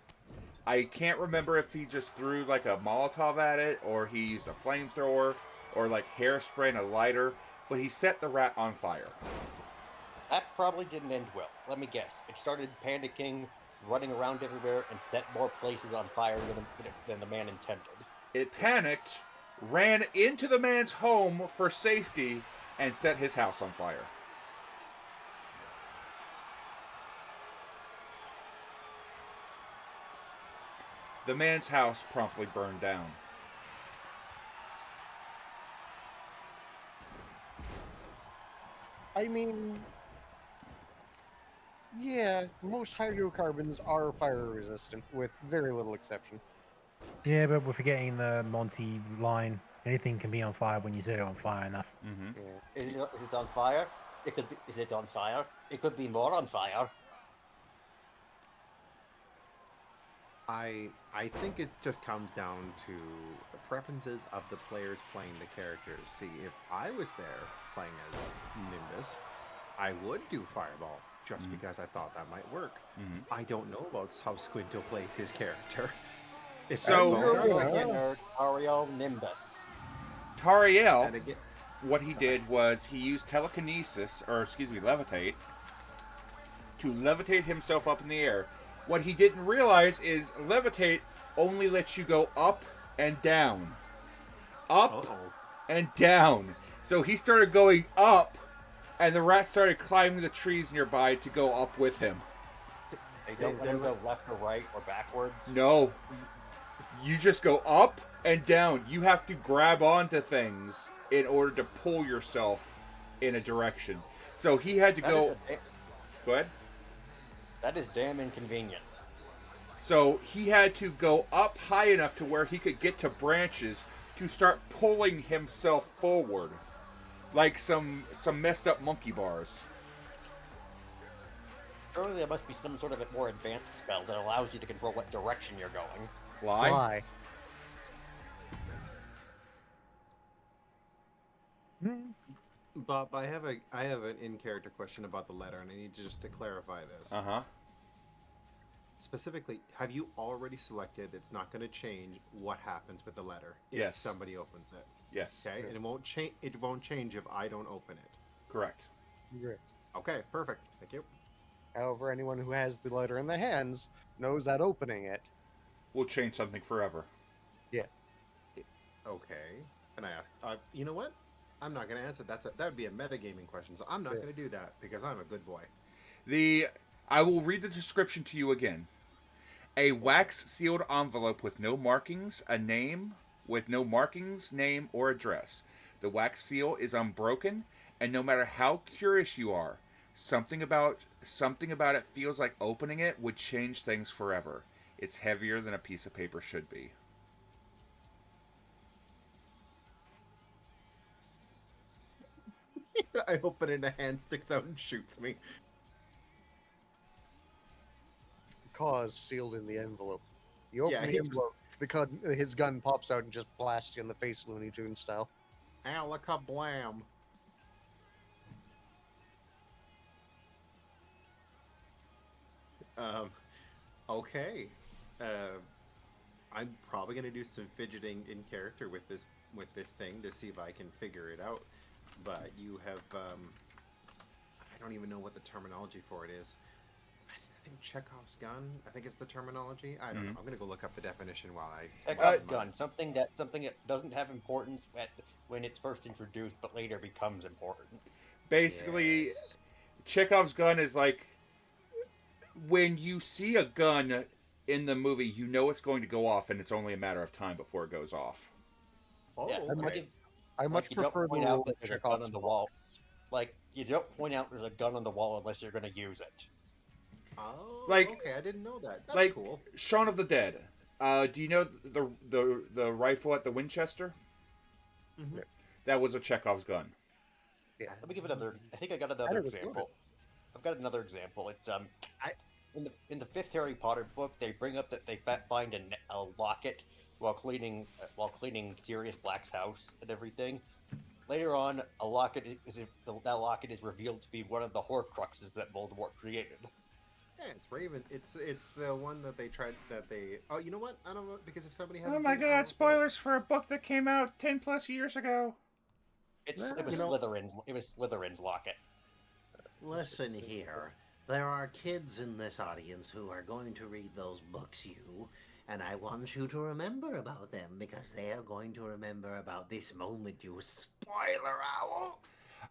I can't remember if he just threw like a Molotov at it, or he used a flamethrower, or like hairspray and a lighter, but he set the rat on fire. That probably didn't end well. Let me guess. It started panicking, running around everywhere, and set more places on fire than the man intended. It panicked, ran into the man's home for safety, and set his house on fire. The man's house promptly burned down. I mean, yeah, most hydrocarbons are fire resistant, with very little exception. Yeah, but we're forgetting the Monty line. Anything can be on fire when you set it on fire enough. Mm-hmm. Yeah. Is it on fire? It could be. Is it on fire? It could be more on fire. I think it just comes down to the preferences of the players playing the characters. See, if I was there playing as Nimbus, I would do Fireball just because I thought that might work. Mm-hmm. I don't know about how Squinto plays his character. If So- I You're go- a beginner, Ariel Nimbus. Tariel, and again, what he did was he used telekinesis, or excuse me, levitate, to levitate himself up in the air. What he didn't realize is levitate only lets you go up and down. Up uh-oh. and down. So he started going up, and the rat started climbing the trees nearby to go up with him. They don't let him go left or right or backwards. No. You just go up and down. You have to grab onto things in order to pull yourself in a direction. So he had to go... Go ahead. That is damn inconvenient. So he had to go up high enough to where he could get to branches to start pulling himself forward. Like some messed up monkey bars. Surely there must be some sort of a more advanced spell that allows you to control what direction you're going. Fly? Why? Bob, I have an in-character question about the letter, and I need just to clarify this. Uh-huh. Specifically, have you already selected it's not going to change what happens with the letter if Yes. somebody opens it? Yes. Okay, and it won't change. It won't change if I don't open it. Correct. Correct. Okay, perfect. Thank you. However, anyone who has the letter in their hands knows that opening it. We'll change something forever. Okay. Can I ask? You know what? I'm not going to answer. That would be a metagaming question, so I'm not Yeah. going to do that because I'm a good boy. I will read the description to you again. A wax-sealed envelope with no markings, a name with no markings, name, or address. The wax seal is unbroken, and no matter how curious you are, something about it feels like opening it would change things forever. It's heavier than a piece of paper should be. I open it and a hand sticks out and shoots me. Cause sealed in the envelope. You open Yeah, the he- envelope, his gun pops out and just blasts you in the face, Looney Tunes style. Alaka-blam. Okay. I'm probably gonna do some fidgeting in character with this thing to see if I can figure it out. But you have I don't even know what the terminology for it is. I think Chekhov's gun. I think it's the terminology. I don't know. I'm gonna go look up the definition while I. Chekhov's gun, something that doesn't have importance when it's first introduced, but later becomes important. Basically, Yes. Chekhov's gun is like when you see a gun in the movie, you know it's going to go off, and it's only a matter of time before it goes off. Oh, Yeah, okay. like if- I much you don't prefer the point rule out that of there's a gun Chekhov's on the wall. Like You don't point out there's a gun on the wall unless you're going to use it. Oh, Like- okay, I didn't know that. That's like cool. Shaun of the Dead. Do you know the rifle at the Winchester? Mhm. That was a Chekhov's gun. Yeah. Let me give another. I think I got I another never saw example. I've got another example. It's I- in the fifth Harry Potter book, they bring up that they find a locket while cleaning Sirius Black's house and everything. Later on, a locket that locket is revealed to be one of the Horcruxes that Voldemort created. Yeah, it's Raven. It's the one that they tried that they. Oh, you know what? I don't know because if somebody has. Oh my god, spoilers for a book that came out 10 plus years ago. It was You know- Slytherin's locket. Listen here. There are kids in this audience who are going to read those books, and I want you to remember about them because they are going to remember about this moment, you spoiler owl.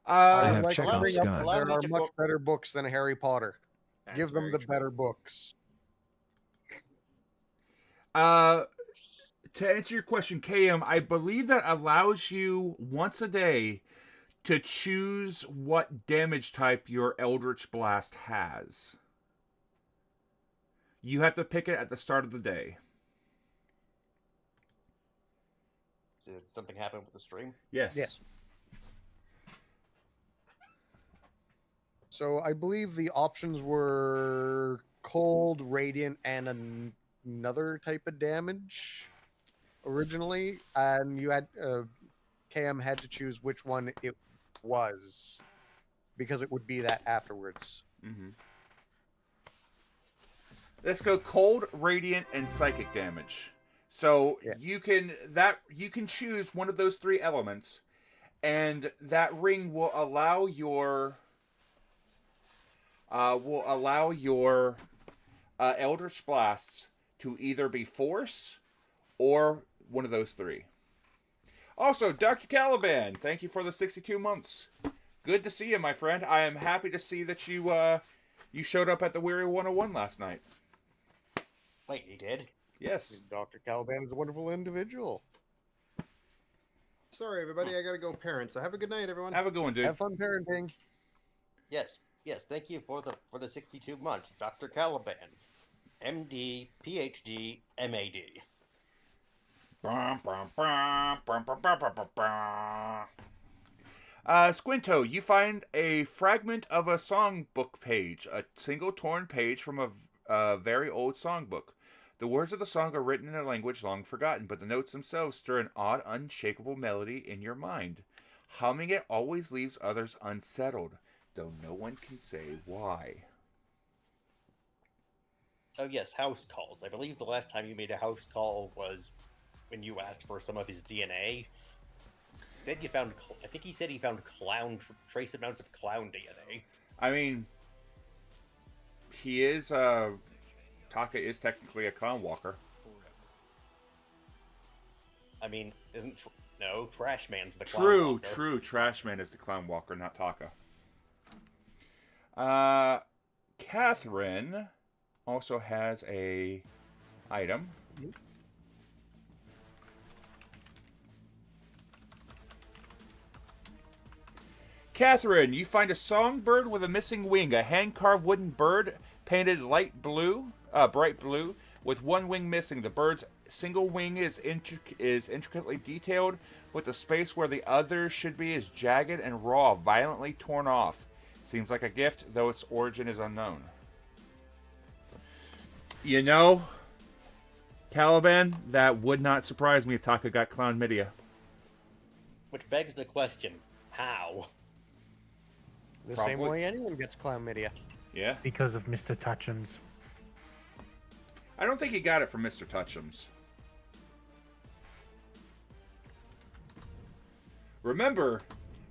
I Uh, have like to Chekhov's bring up gun. that Allow there me are to much quote- better books than Harry Potter. That's Give them very the true. better books. to answer your question, KM, I believe that allows you once a day to choose what damage type your Eldritch Blast has. You have to pick it at the start of the day. Did something happen with the stream? Yes. Yes. So I believe the options were cold, radiant, and another type of damage originally, and you had KM had to choose which one it was because it would be that afterwards. Mm-hmm. Let's go cold, radiant, and psychic damage. So Yeah. you can choose one of those three elements, and that ring will allow your Eldritch Blasts to either be force or one of those three. Also, Dr. Caliban, thank you for the 62 months. Good to see you, my friend. I am happy to see that you showed up at the Weary 101 last night. Wait, he did? Yes. Dr. Caliban is a wonderful individual. Sorry, everybody. I gotta go parent. So have a good night, everyone. Have a good one, dude. Have fun parenting. Yes. Thank you for the 62 months, Dr. Caliban, MD, PhD, MAD. Squinto, you find a fragment of a songbook page, a single torn page from a very old songbook. The words of the song are written in a language long forgotten, but the notes themselves stir an odd, unshakable melody in your mind. Humming it always leaves others unsettled, though no one can say why. Oh yes, house calls. I believe the last time you made a house call was when you asked for some of his DNA. Said you found. I think he said he found trace amounts of clown DNA. I mean, he is, Taka is technically a clown walker. I mean, no, Trash Man's the clown True, walker. true. Trashman is the clown walker, not Taka. Catherine also has a item. Catherine, you find a songbird with a missing wing, a hand-carved wooden bird painted bright blue, with one wing missing. The bird's single wing is intricately detailed, with the space where the other should be is jagged and raw, violently torn off. Seems like a gift, though its origin is unknown. You know, Caliban, that would not surprise me if Taka got chlamydia. Which begs the question: how? The same Probably. way anyone gets chlamydia. Yeah? Because of Mr. Touchums. I don't think he got it from Mr. Touchums. Remember,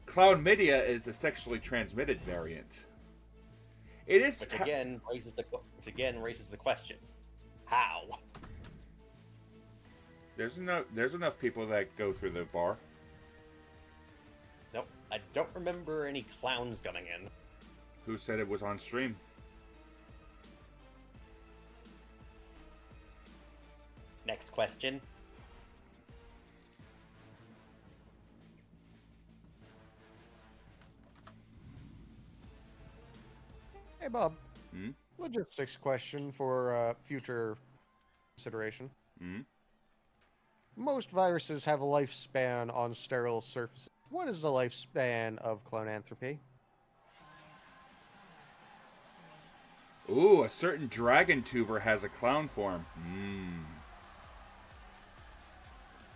chlamydia is the sexually transmitted variant. It is. Which again raises the question: how? There's enough people that go through the bar. Nope, I don't remember any clowns coming in. Who said it was on stream? Next question. Hey, Bob. Hmm? Logistics question for future consideration. Hmm? Most viruses have a lifespan on sterile surfaces. What is the lifespan of clonanthropy? Ooh, a certain dragon tuber has a clown form.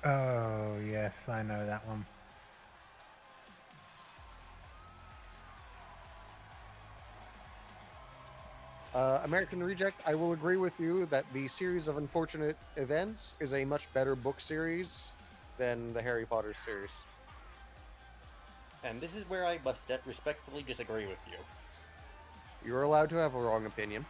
Oh, yes, I know that one. American Reject, I will agree with you that the series of unfortunate events is a much better book series than the Harry Potter series. And this is where I must respectfully disagree with you. You're allowed to have a wrong opinion.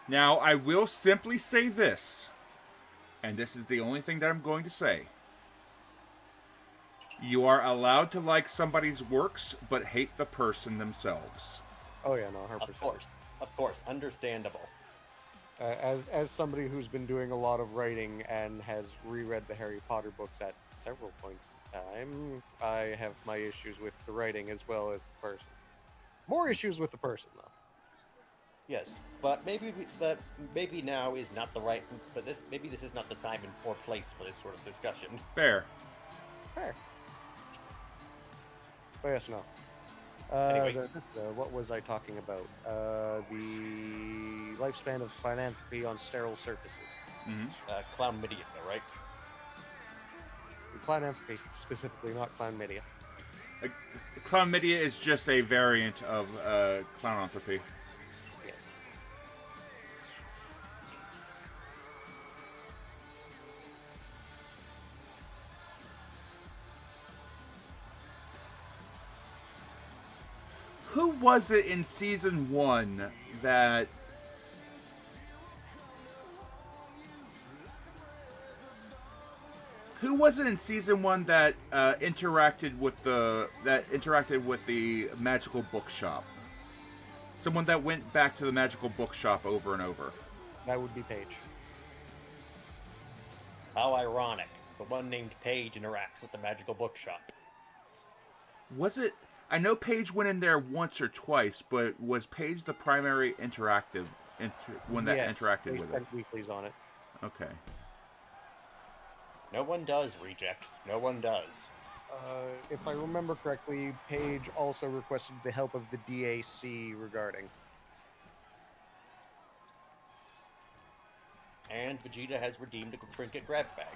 Now, I will simply say this, and this is the only thing that I'm going to say. You are allowed to like somebody's works, but hate the person themselves. Oh yeah, no, 100%. Of course, understandable. As somebody who's been doing a lot of writing and has reread the Harry Potter books at several points in time, I have my issues with the writing as well as the person. More issues with the person, though. Yes, but maybe now is not the right. But maybe this is not the time or place for this sort of discussion. Fair. Fair. But yes, no. Anyway. What was I talking about? The lifespan of clonanthropy on sterile surfaces. Chlamydia, right? Clonanthropy, specifically, not chlamydia. Chlamydia is just a variant of clownanthropy. Yeah. Who was it in season 1 that... Who was it in season 1 that interacted with the magical bookshop? Someone that went back to the magical bookshop over and over. That would be Paige. How ironic. The one named Paige interacts with the magical bookshop. Was it? I know Paige went in there once or twice, but was Paige the primary one that interacted with it? Yes, weeklies on it. Okay. No one does, Reject. No one does. If I remember correctly, Paige also requested the help of the DAC regarding. And Vegeta has redeemed a trinket grab bag.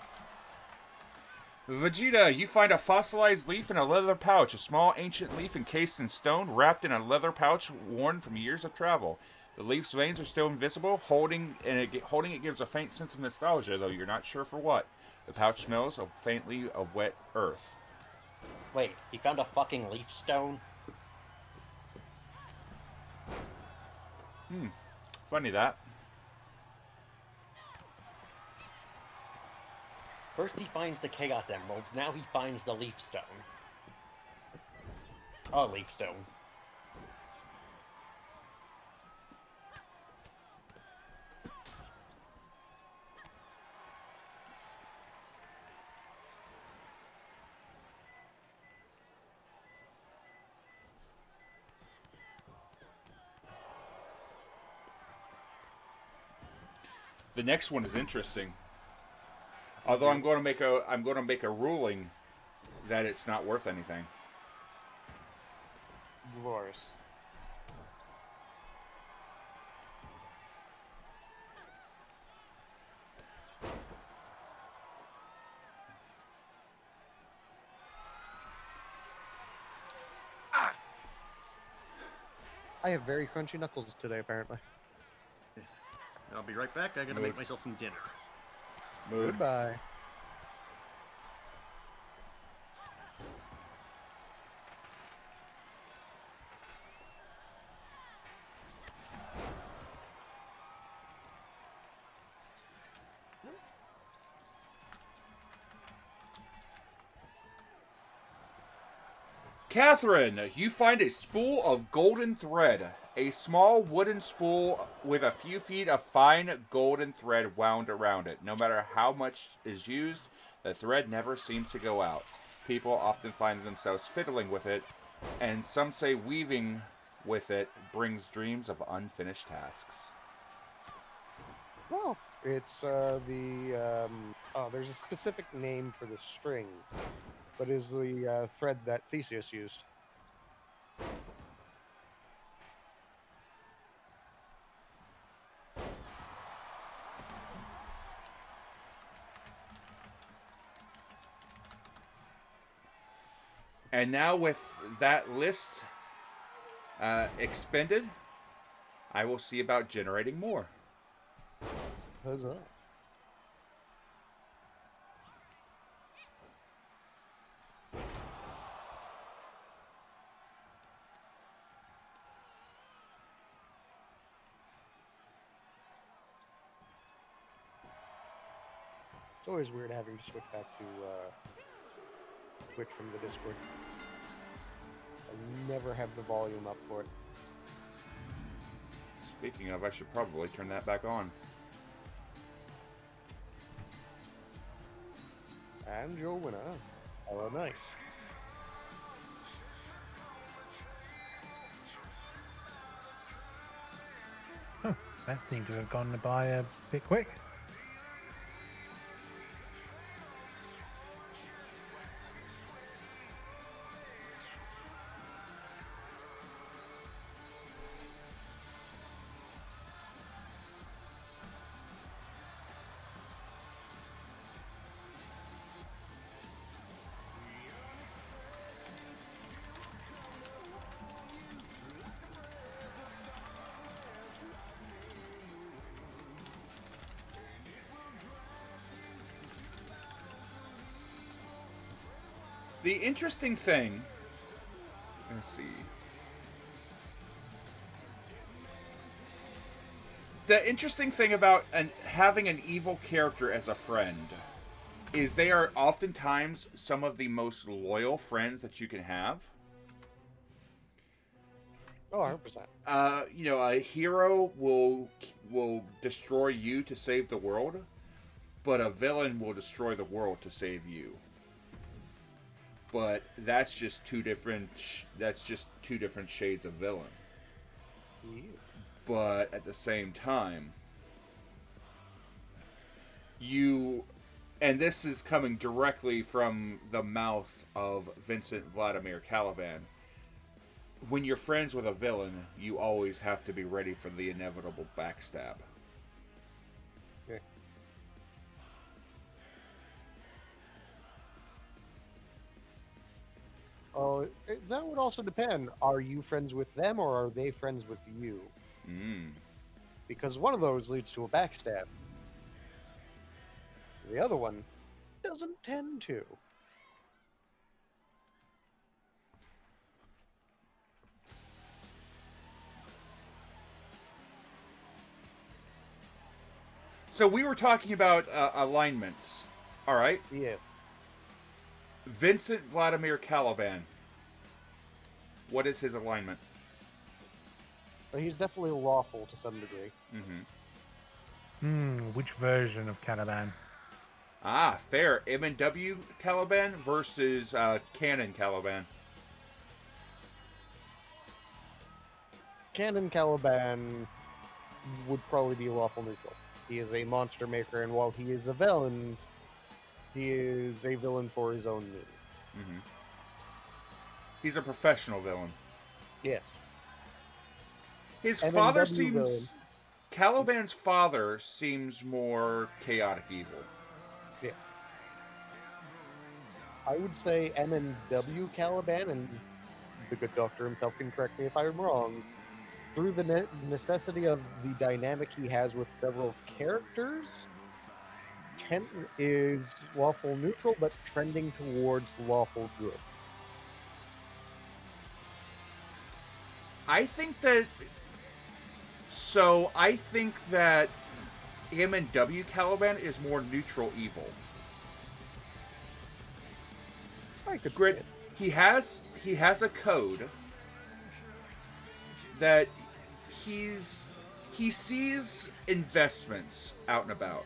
Vegeta, you find a fossilized leaf in a leather pouch. A small ancient leaf encased in stone, wrapped in a leather pouch worn from years of travel. The leaf's veins are still invisible. Holding it gives a faint sense of nostalgia, though you're not sure for what. The pouch smells faintly of wet earth. Wait, he found a fucking leaf stone? Funny that. First he finds the Chaos Emeralds, now he finds the leaf stone. A leaf stone. The next one is interesting. Although I'm going to make a ruling that it's not worth anything. Glorious. I have very crunchy knuckles today, apparently. I'll be right back. I gotta make myself some dinner. Mood. Goodbye. Catherine, you find a spool of golden thread. A small wooden spool with a few feet of fine golden thread wound around it. No matter how much is used, The thread never seems to go out. People often find themselves fiddling with it, and some say weaving with it brings dreams of unfinished tasks. Oh, it's there's a specific name for the string, but is the thread that Theseus used. And now with that list expended, I will see about generating more. Huzzah. It's always weird having to switch back to Twitch from the Discord. I never have the volume up for it. Speaking of, I should probably turn that back on. And your winner, Hello Nice. Huh, that seemed to have gone by a bit quick. The interesting thing, let's see. The interesting thing about having an evil character as a friend is they are oftentimes some of the most loyal friends that you can have. Oh, 100%. You know, a hero will destroy you to save the world, but a villain will destroy the world to save you. But that's just two different. That's just two different shades of villain. Yeah. But at the same time, and this is coming directly from the mouth of Vincent Vladimir Caliban. When you're friends with a villain, you always have to be ready for the inevitable backstab. Okay. Oh, that would also depend. Are you friends with them or are they friends with you? Because one of those leads to a backstab. The other one doesn't tend to. So we were talking about alignments. All right. Yeah. Vincent Vladimir Caliban. What is his alignment? But he's definitely lawful to some degree. Which version of Caliban? Ah, fair. M&W Caliban versus Canon Caliban. Canon Caliban would probably be lawful neutral. He is a monster maker, and while he is a villain, he is a villain for his own means. He's a professional villain. Yes. His M&W father villain. seems... Caliban's father seems more chaotic evil. Yeah. I would say M&W Caliban, and the good doctor himself can correct me if I'm wrong, through the necessity of the dynamic he has with several characters, Kent is lawful neutral, but trending towards lawful good. I think that M&W Caliban is more neutral evil. I could Grit, he has a code that he sees investments out and about.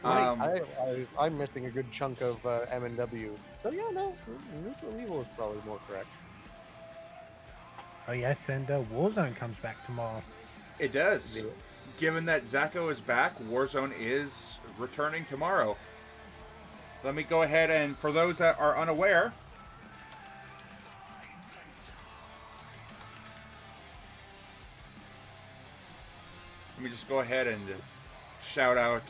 I'm missing a good chunk of M&W. So yeah, no, neutral evil is probably more correct. Oh yes, and Warzone comes back tomorrow. It does. Yeah. Given that Zacho is back, Warzone is returning tomorrow. Let me go ahead and, for those that are unaware, let me just go ahead and shout out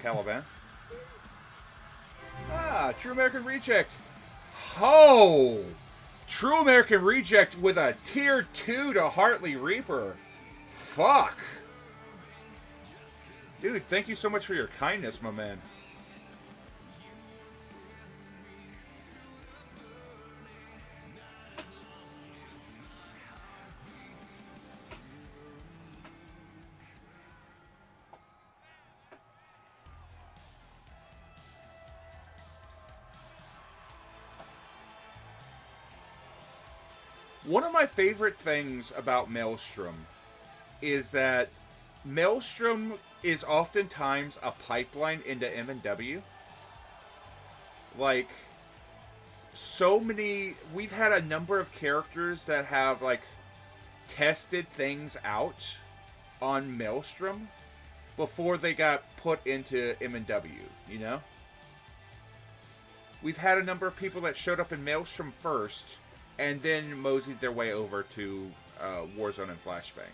Caliban. True American Reject. Oh! True American Reject with a tier 2 to Hartley Reaper. Fuck. Dude, thank you so much for your kindness, my man. One of my favorite things about Maelstrom is that Maelstrom is oftentimes a pipeline into M&W. Like, so many... We've had a number of characters that have, like, tested things out on Maelstrom before they got put into M&W, you know? We've had a number of people that showed up in Maelstrom first and then moseyed their way over to Warzone and Flashbang.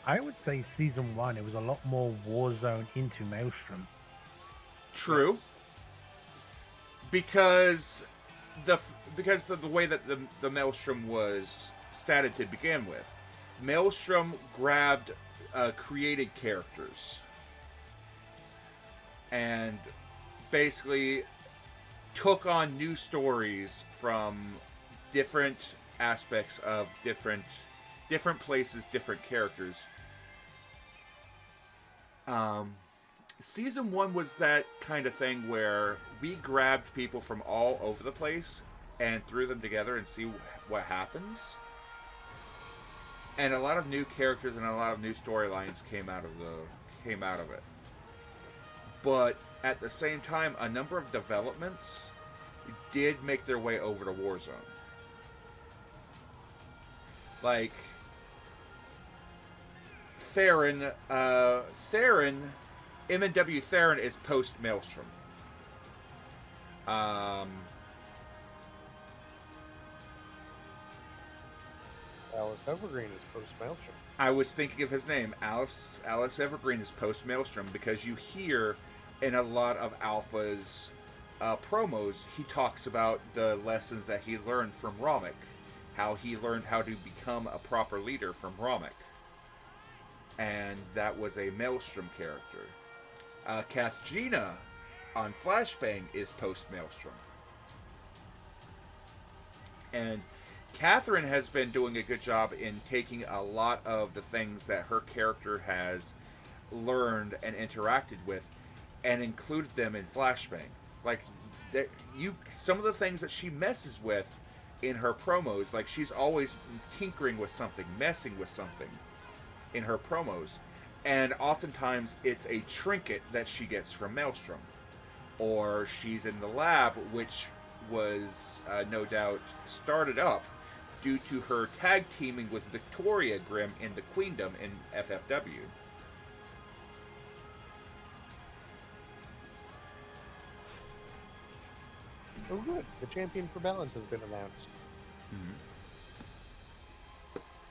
I would say Season 1, it was a lot more Warzone into Maelstrom. True. Because the way that the Maelstrom was statted to begin with. Maelstrom grabbed created characters and basically took on new stories from different aspects of different places, different characters. Season 1 was that kind of thing where we grabbed people from all over the place and threw them together and see what happens. And a lot of new characters and a lot of new storylines came out of it. But at the same time, a number of developments did make their way over to Warzone. Like Theron, M&W Theron is post Maelstrom. Alice Evergreen is post Maelstrom. I was thinking of his name. Alice Evergreen is post Maelstrom because you hear in a lot of Alpha's promos, he talks about the lessons that he learned from Romic. How he learned how to become a proper leader from Romic. And that was a Maelstrom character. Kathgina on Flashbang is post Maelstrom. And Catherine has been doing a good job in taking a lot of the things that her character has learned and interacted with and included them in Flashbang. Like, some of the things that she messes with in her promos, like she's always tinkering with something, messing with something in her promos. And oftentimes it's a trinket that she gets from Maelstrom. Or she's in the lab, which was no doubt started up due to her tag teaming with Victoria Grimm in the Queendom in FFW. Oh, good. The champion for balance has been announced.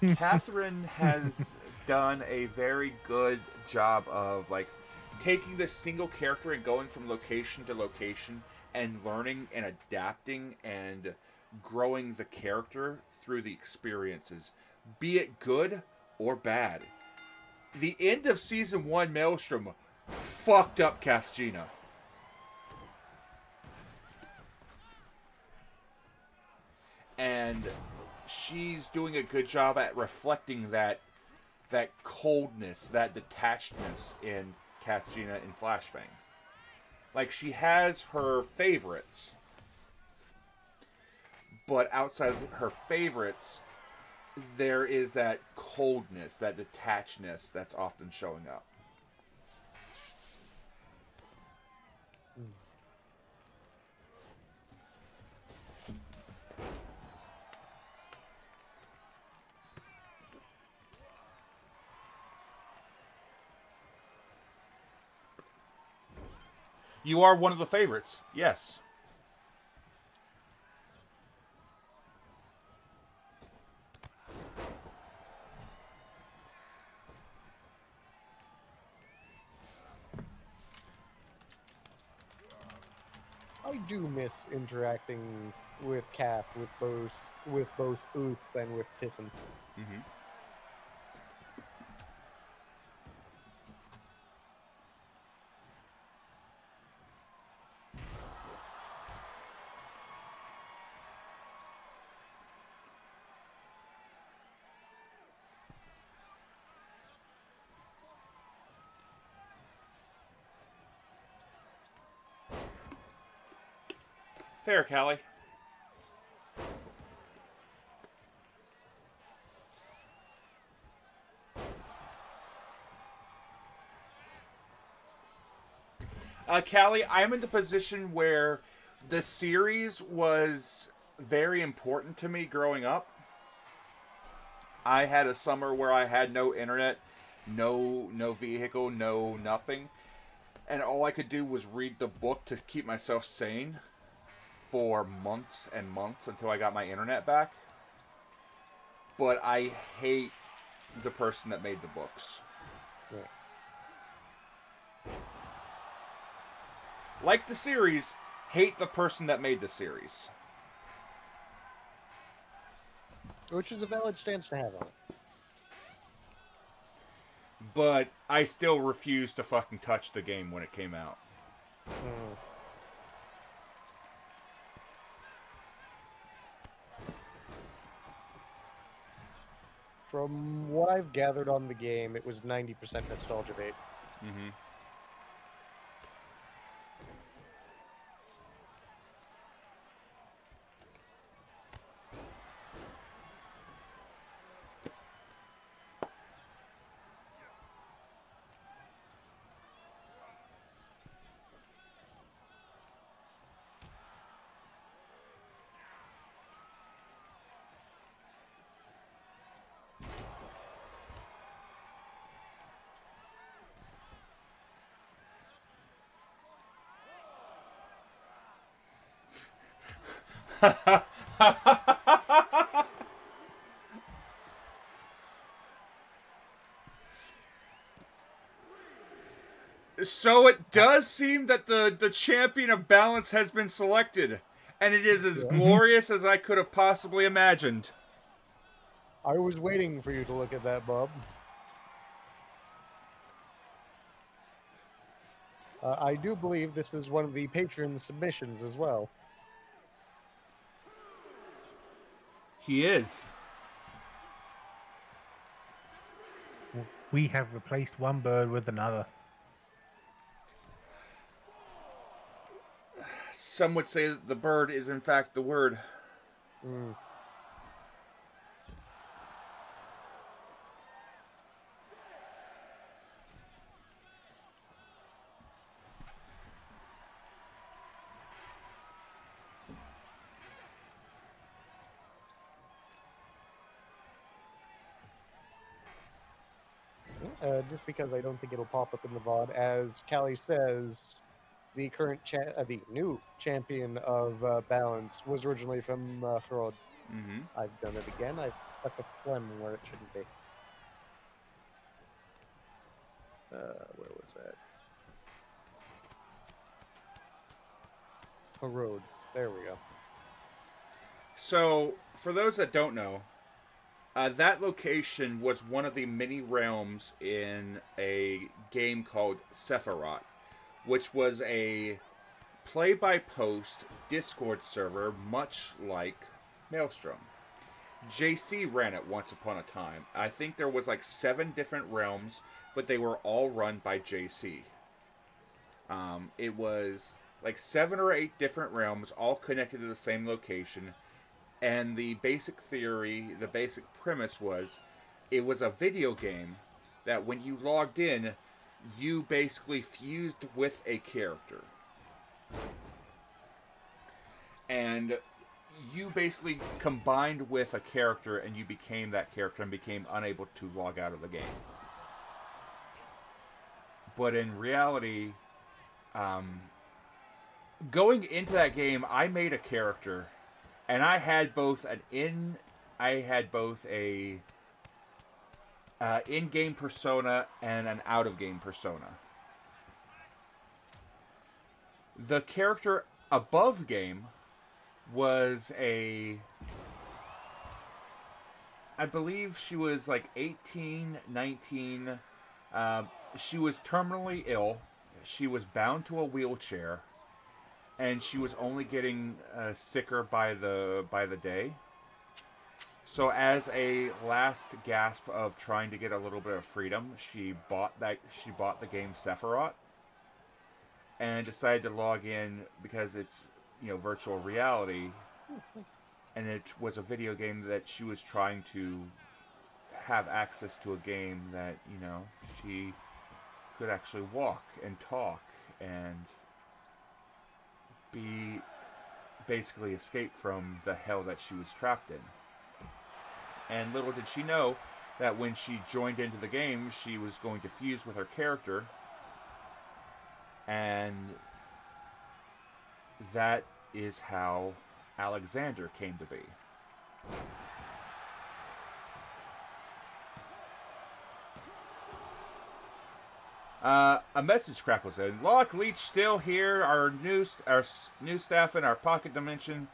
Mm-hmm. Catherine has done a very good job of like taking this single character and going from location to location and learning and adapting and growing the character through the experiences, be it good or bad. The end of Season 1 Maelstrom fucked up Kathgina. And she's doing a good job at reflecting that coldness, that detachedness in Kathgina in Flashbang. Like, she has her favorites, but outside of her favorites, there is that coldness, that detachedness that's often showing up. You are one of the favorites, yes. I do miss interacting with Kath with both Uth and with Tissan. Mm-hmm. Fair, Callie. Callie, I'm in the position where the series was very important to me growing up. I had a summer where I had no internet, no vehicle, no nothing. And all I could do was read the book to keep myself sane for months and months until I got my internet back. But I hate the person that made the books. Yeah. Like the series, hate the person that made the series. Which is a valid stance to have on it. But I still refuse to fucking touch the game when it came out. Mm. From what I've gathered on the game, it was 90% nostalgia bait. Mm-hmm. So it does seem that the champion of balance has been selected, and it is as glorious as I could have possibly imagined. I was waiting for you to look at that, Bob. I do believe this is one of the patron submissions as well. He is. We have replaced one bird with another. Some would say that the bird is in fact the word. Mm. Just because I don't think it'll pop up in the VOD. As Callie says, the the new champion of balance was originally from Hrod. Mm-hmm. I've done it again. I've stuck a phlegm where it shouldn't be. Where was that? Hrod. There we go. So, for those that don't know, that location was one of the many realms in a game called Sephiroth, which was a play-by-post Discord server much like Maelstrom. JC ran it once upon a time. I think there was like 7 different realms, but they were all run by JC. It was like 7 or 8 different realms, all connected to the same location. And the basic theory, the basic premise was, it was a video game that when you logged in, you basically fused with a character. And you basically combined with a character and you became that character and became unable to log out of the game. But in reality, going into that game, I made a character, and I had both a in-game persona and an out-of-game persona. The character above game was I believe she was like 18, 19. She was terminally ill. She was bound to a wheelchair, and she was only getting sicker by the day. So as a last gasp of trying to get a little bit of freedom, she bought the game Sephiroth and decided to log in because it's, virtual reality, and it was a video game that she was trying to have access to, a game that, she could actually walk and talk and be basically escape from the hell that she was trapped in. And little did she know that when she joined into the game, she was going to fuse with her character, and that is how Alexander came to be. A message crackles in. Locke Leech still here. Our new staff in our pocket dimension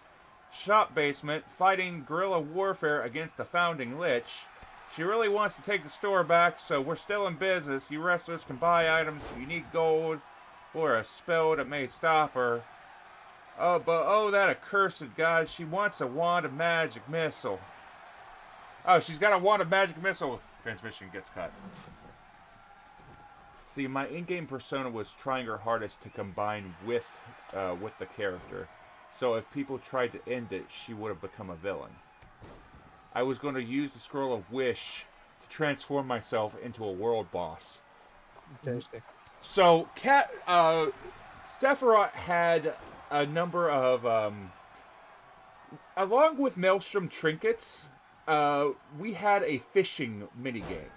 shop basement fighting guerrilla warfare against the founding Lich. She really wants to take the store back, so we're still in business. You wrestlers can buy items if you need gold or a spell that may stop her. Oh, that accursed god. She wants a wand of magic missile. Oh, she's got a wand of magic missile. Transmission gets cut. See, my in-game persona was trying her hardest to combine with the character. So if people tried to end it, she would have become a villain. I was going to use the Scroll of Wish to transform myself into a world boss. Interesting. So, Sephiroth had a number of, along with Maelstrom trinkets, we had a fishing minigame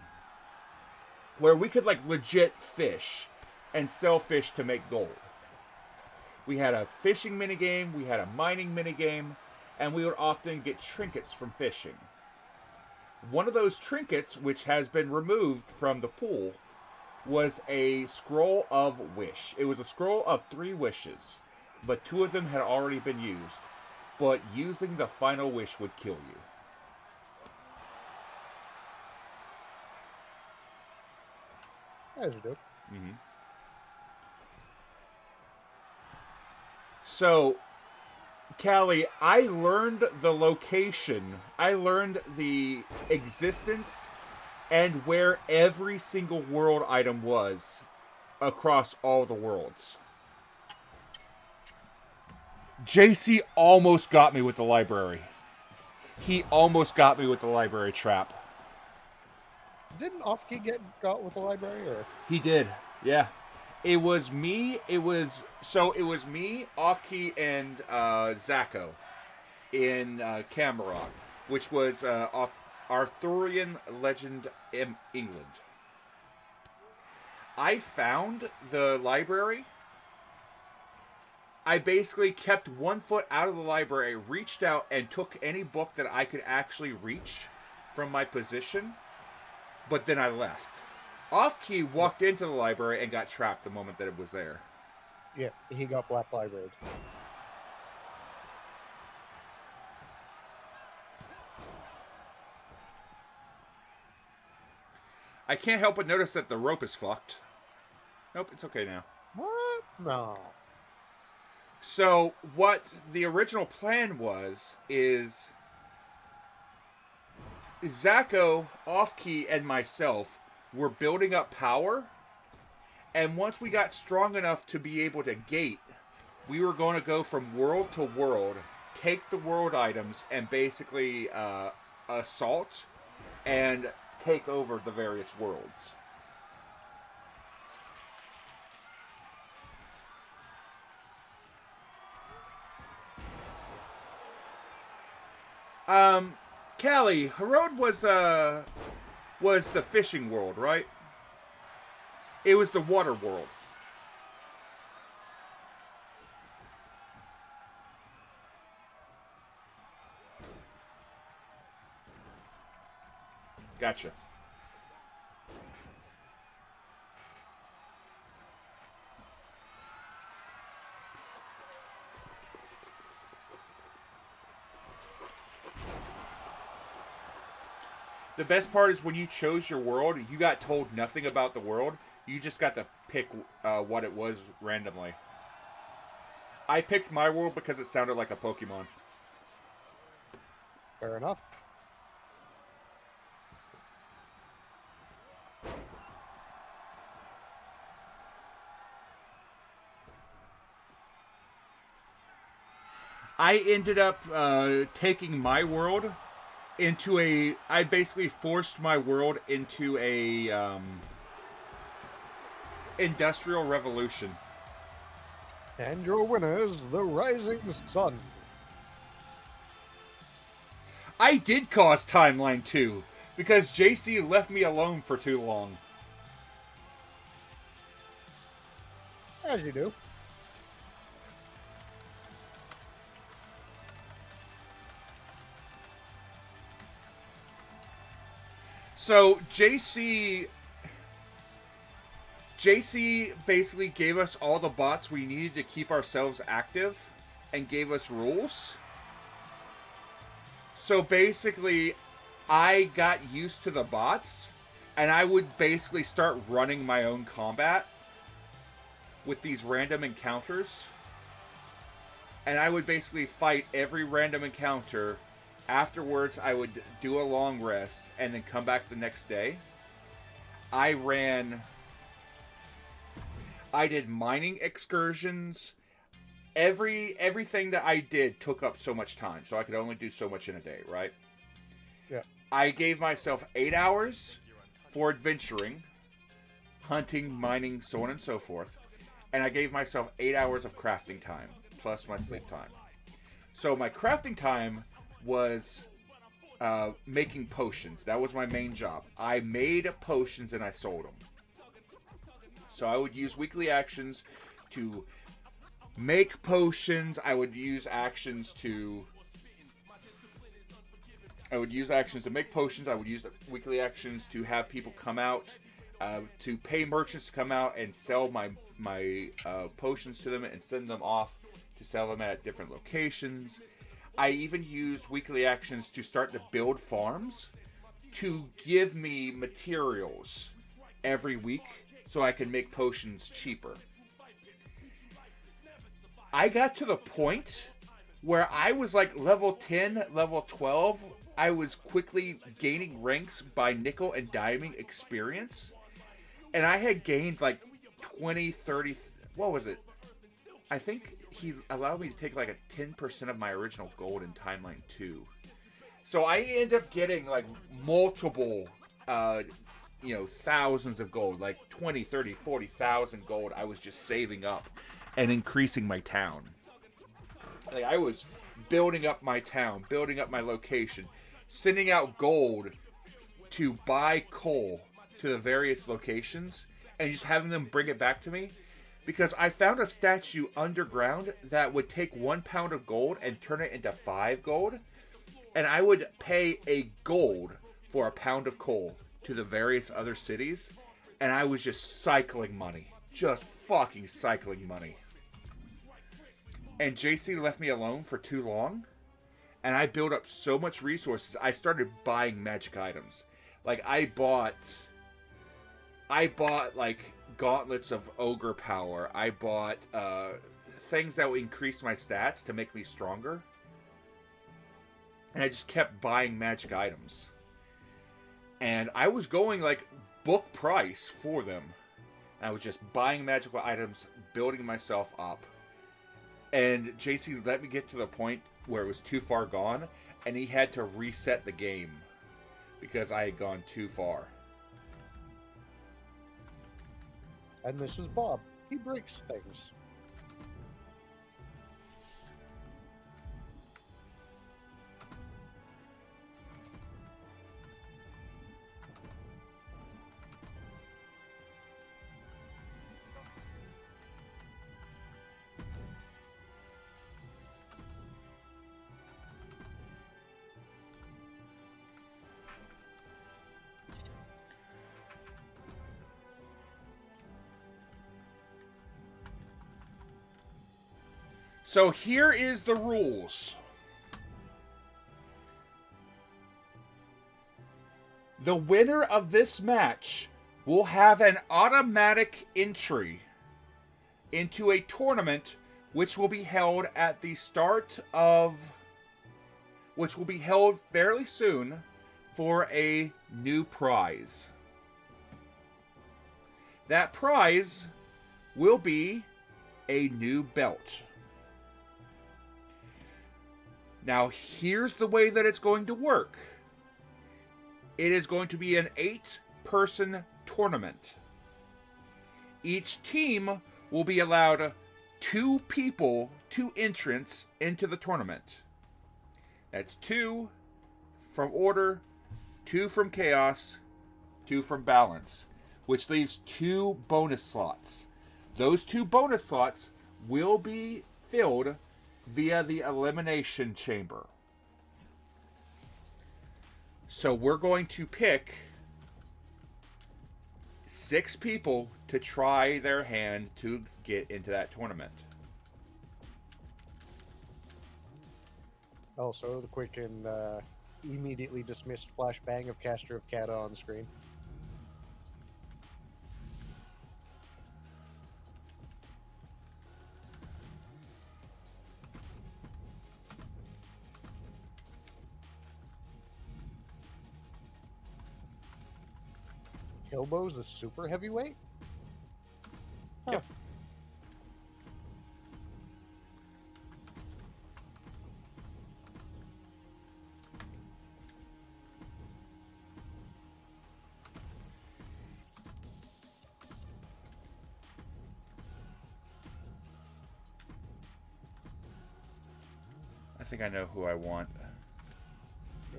where we could, legit fish and sell fish to make gold. We had a fishing minigame, we had a mining minigame, and we would often get trinkets from fishing. One of those trinkets, which has been removed from the pool, was a Scroll of Wish. It was a scroll of 3 wishes, but 2 of them had already been used. But using the final wish would kill you. As you do. Mm-hmm. So, Callie, I learned the location. I learned the existence and where every single world item was across all the worlds. JC almost got me with the library. He almost got me with the library trap. Didn't Offkey get got with the library, or? He did, yeah. It was me, me, Offkey, and Zacco in Cameron, which was Arthurian legend in England. I found the library. I basically kept 1 foot out of the library, reached out, and took any book that I could actually reach from my position, but then I left. Offkey walked into the library and got trapped the moment that it was there. Yeah, he got Black Library. I can't help but notice that the rope is fucked. Nope, it's okay now. What? No. So, what the original plan is Zacco, Offkey, and myself were building up power, and once we got strong enough to be able to gate, we were going to go from world to world, take the world items, and basically assault and take over the various worlds. Callie, Harrod was the fishing world, right? It was the water world. Gotcha. The best part is when you chose your world, you got told nothing about the world. You just got to pick what it was randomly. I picked my world because it sounded like a Pokemon. Fair enough. I ended up taking my world into a... I basically forced my world into a industrial revolution. And your winner is the Rising Sun. I did cause Timeline 2 because JC left me alone for too long. As you do. So JC basically gave us all the bots we needed to keep ourselves active and gave us rules. So basically, I got used to the bots, and I would basically start running my own combat with these random encounters. And I would basically fight every random encounter. Afterwards, I would do a long rest and then come back the next day. I did mining excursions. Everything that I did took up so much time, so I could only do so much in a day, right? Yeah. I gave myself 8 hours for adventuring, hunting, mining, so on and so forth. And I gave myself 8 hours of crafting time, plus my sleep time. So my crafting time was making potions. That was my main job. I made potions and I sold them. So I would use weekly actions to make potions. I would use actions to make potions. I would use the weekly actions to have people come out, to pay merchants to come out and sell my potions to them and send them off to sell them at different locations. I even used weekly actions to start to build farms to give me materials every week so I can make potions cheaper. I got to the point where I was like level 10, level 12. I was quickly gaining ranks by nickel and diamond experience. And I had gained like 20, 30, what was it? I think he allowed me to take like a 10% of my original gold in Timeline 2. So I ended up getting like multiple, thousands of gold, like 20, 30, 40,000 gold I was just saving up and increasing my town. Like I was building up my town, building up my location, sending out gold to buy coal to the various locations and just having them bring it back to me. Because I found a statue underground that would take 1 pound of gold and turn it into 5 gold. And I would pay a gold for a pound of coal to the various other cities. And I was just cycling money. Just fucking cycling money. And JC left me alone for too long. And I built up so much resources. I started buying magic items. Like I bought like gauntlets of ogre power. I bought things that would increase my stats to make me stronger. And I just kept buying magic items. And I was going like book price for them. And I was just buying magical items, building myself up. And JC let me get to the point where it was too far gone. And he had to reset the game because I had gone too far. And this is Bob. He breaks things. So here is the rules. The winner of this match will have an automatic entry into a tournament which will be held at the start of... which will be held fairly soon for a new prize. That prize will be a new belt. Now, here's the way that it's going to work. It is going to be an 8-person tournament. Each team will be allowed 2 people, 2 entrants into the tournament. That's 2 from Order, 2 from Chaos, 2 from Balance, which leaves 2 bonus slots. Those 2 bonus slots will be filled via the Elimination Chamber. So we're going to pick 6 people to try their hand to get into that tournament. Also, the quick and immediately dismissed flashbang of Caster of Kata on screen. Kilbo's a super heavyweight? Yep. I think I know who I want.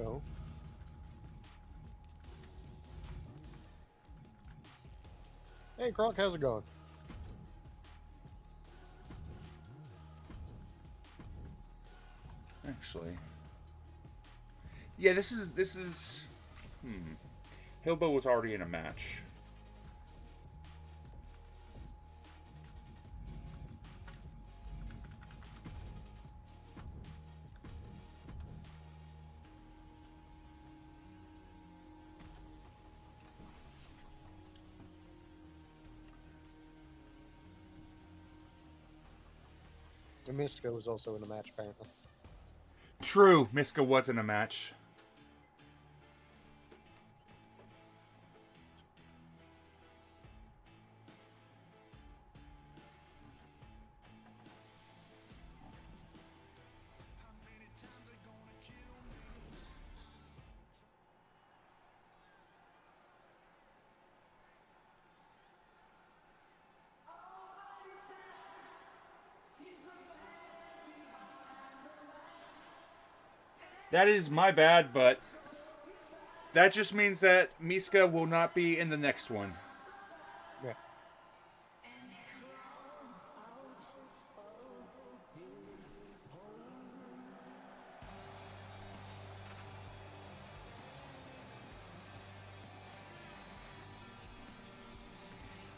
Oh. Hey, Croc, how's it going? Actually. Yeah, this is Hilbo was already in a match. And Miska was also in a match, apparently. True, Miska was in a match. That is my bad, but that just means that Miska will not be in the next one. Yeah.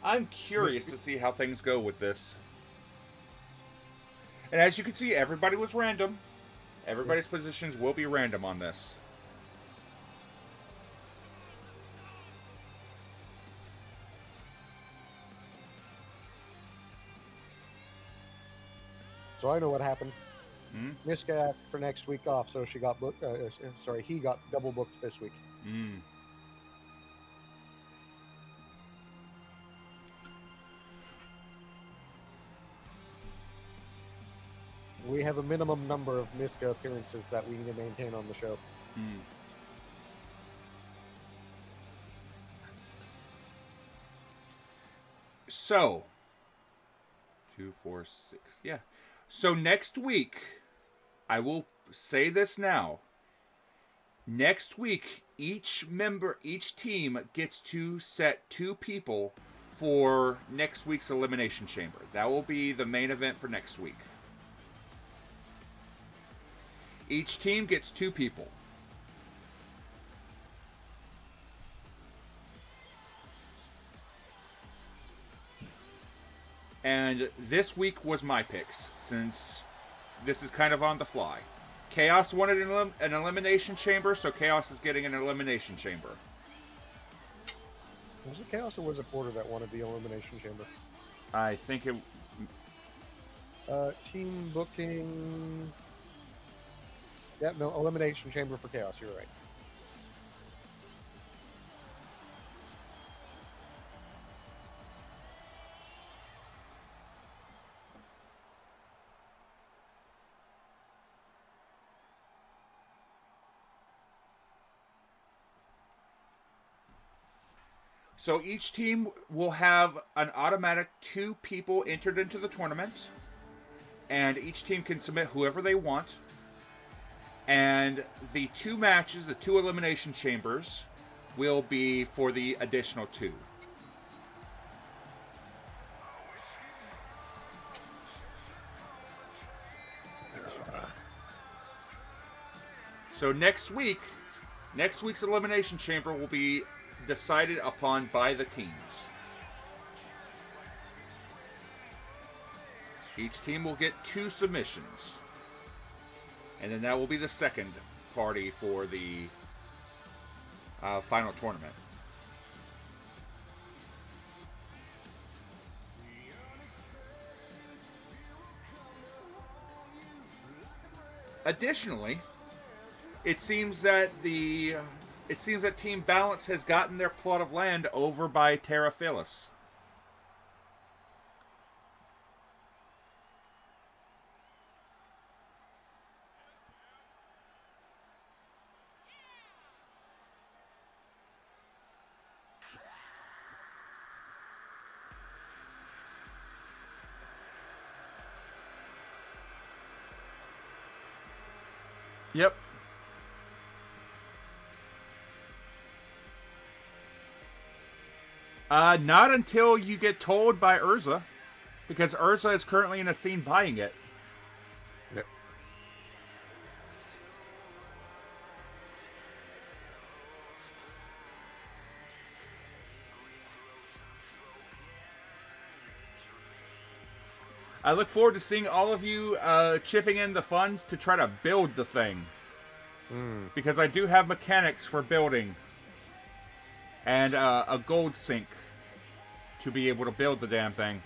I'm curious to see how things go with this. And as you can see, everybody was random. Everybody's positions will be random on this. So I know what happened. Hmm? Miska asked for next week off, so she got booked. He got double booked this week. Mm. We have a minimum number of Miska appearances that we need to maintain on the show. Mm. So, 2, 4, 6. Yeah. So next week, I will say this now. Next week, each team gets to set 2 people for next week's Elimination Chamber. That will be the main event for next week. Each team gets 2 people. And this week was my picks, since this is kind of on the fly. Chaos wanted an elimination chamber, so Chaos is getting an elimination chamber. Was it Chaos or was it Porter that wanted the elimination chamber? I think it... Team booking... Yeah, no, elimination chamber for Chaos, you're right. So each team will have an automatic 2 people entered into the tournament. And each team can submit whoever they want. And the 2 matches, the 2 elimination chambers, will be for the additional 2. So next week's elimination chamber will be decided upon by the teams. Each team will get 2 submissions. And then that will be the second party for the final tournament. Additionally, it seems that Team Balance has gotten their plot of land over by Terra Phyllis. Yep. Not until you get told by Urza, because Urza is currently in a scene buying it. Yep. I look forward to seeing all of you chipping in the funds to try to build the thing. Because I do have mechanics for building. And a gold sink to be able to build the damn thing.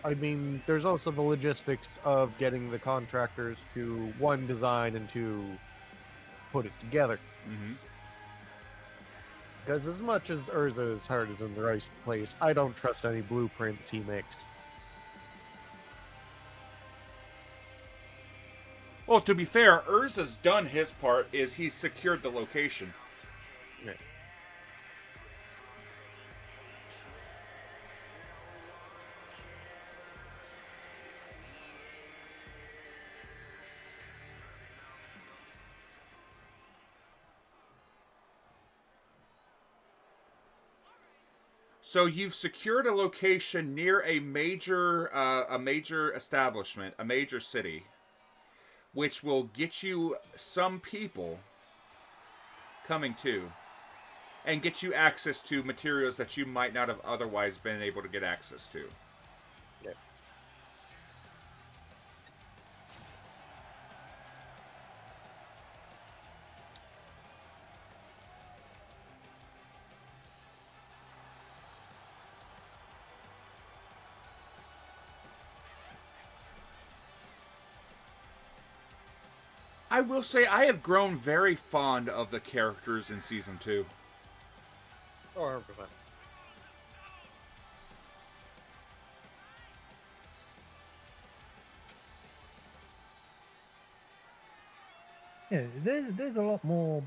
I mean, there's also the logistics of getting the contractors to, 1, design, and 2, put it together. Mm-hmm. Because as much as Urza's heart is in the right place, I don't trust any blueprints he makes. Well, to be fair, Urza's done his part, is he's secured the location. Yeah. So you've secured a location near a major establishment, a major city, which will get you some people coming to, and get you access to materials that you might not have otherwise been able to get access to. Yeah. I will say I have grown very fond of the characters in Season 2. Oh, 100%. Yeah, there's a lot more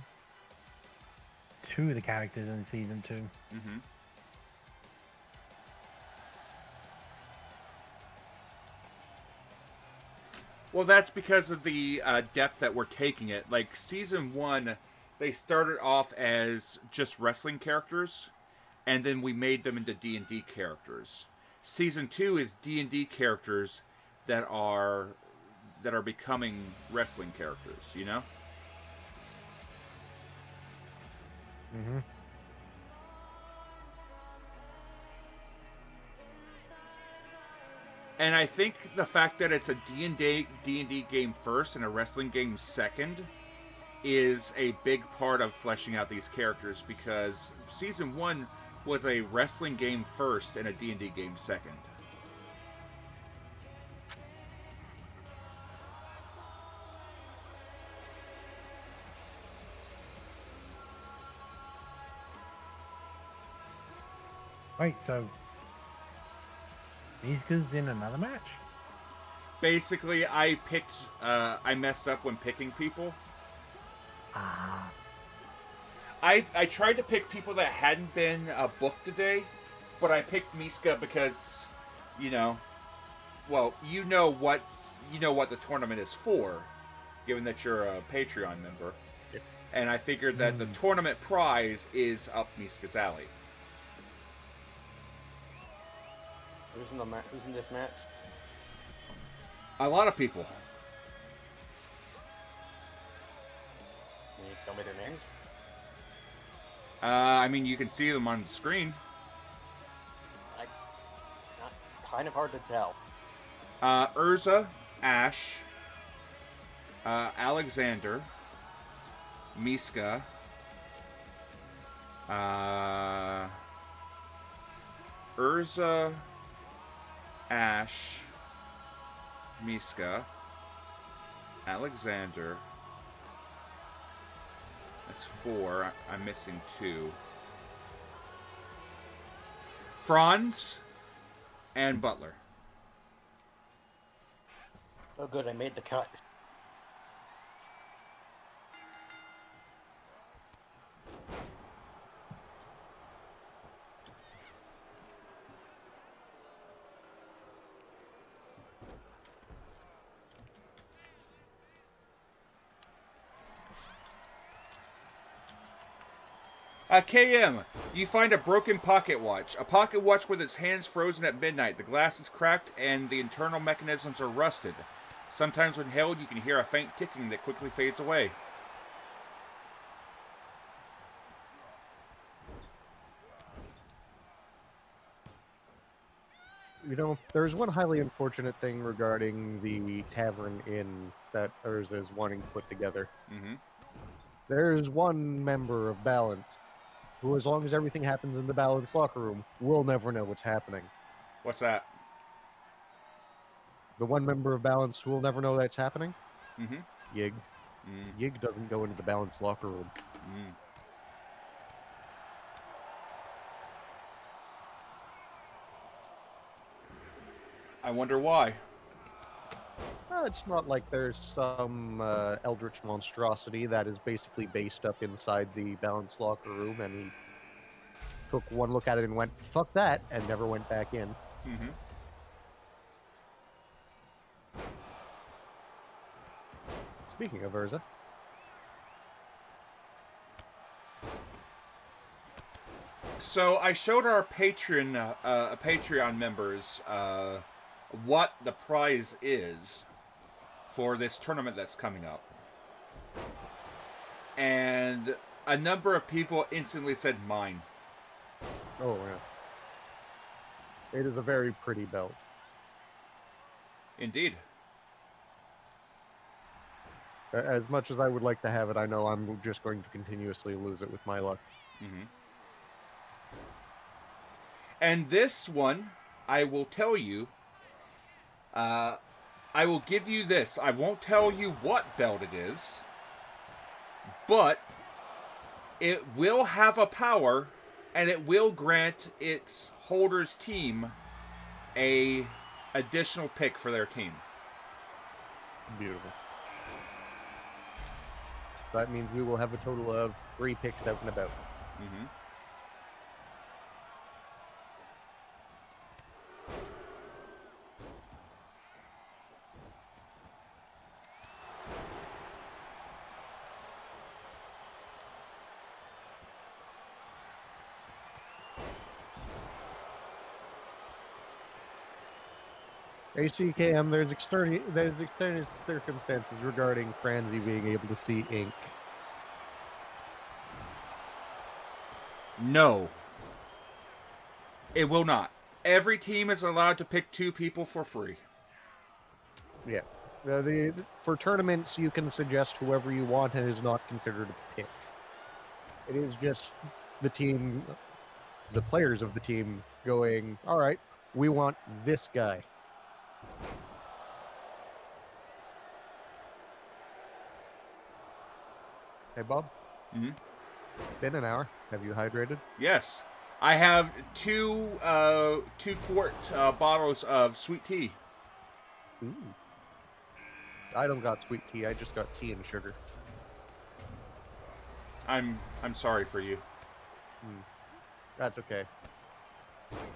to the characters in Season 2. Mm-hmm. Well, that's because of the depth that we're taking it. Like, Season 1, they started off as just wrestling characters, and then we made them into D&D characters. Season 2 is D&D characters that are becoming wrestling characters, you know? Mm-hmm. And I think the fact that it's a D&D game first and a wrestling game second is a big part of fleshing out these characters, because Season 1 was a wrestling game first and a D&D game second. Wait, so Miska's in another match? Basically, I messed up when picking people. Ah. I tried to pick people that hadn't been booked today, but I picked Miska because, you know what the tournament is for, given that you're a Patreon member. Yep. And I figured that the tournament prize is up Miska's alley. Who's in this match? A lot of people. Can you tell me their names? I mean, you can see them on the screen. Kind of hard to tell. Urza, Ash, Alexander, Miska, Urza, Ash, Miska, Alexander. That's 4. I'm missing 2. Franz and Butler. Oh, good, I made the cut. KM, you find a broken pocket watch. A pocket watch with its hands frozen at midnight. The glass is cracked and the internal mechanisms are rusted. Sometimes when held, you can hear a faint ticking that quickly fades away. You know, there's one highly unfortunate thing regarding the tavern inn that Urza is wanting to put together. Mm-hmm. There's one member of Balance who, as long as everything happens in the Balance locker room, will never know what's happening. What's that? The one member of Balance who will never know that's happening? Mm-hmm. Yig. Mm. Yig doesn't go into the Balance locker room. Mm. I wonder why. It's not like there's some eldritch monstrosity that is basically based up inside the Balance locker room, and he took one look at it and went, fuck that, and never went back in. Mm-hmm. Speaking of Urza. So I showed our Patreon members what the prize is for this tournament that's coming up. And a number of people instantly said mine. Oh, yeah. It is a very pretty belt. Indeed. As much as I would like to have it, I know I'm just going to continuously lose it with my luck. Mm-hmm. And this one, I will tell you, I will give you this. I won't tell you what belt it is, but it will have a power, and it will grant its holder's team a additional pick for their team. Beautiful. That means we will have a total of 3 picks out and about. Mm-hmm. ACKM, there's extraneous circumstances regarding Franzi being able to see ink. No. It will not. Every team is allowed to pick 2 people for free. Yeah. For tournaments, you can suggest whoever you want and is not considered a pick. It is just the team, the players of the team going, all right, we want this guy. Hey, Bob. Mm-hmm. Been an hour. Have you hydrated? Yes. I have 2-quart bottles of sweet tea. Ooh. I don't got sweet tea. I just got tea and sugar. I'm sorry for you. That's okay.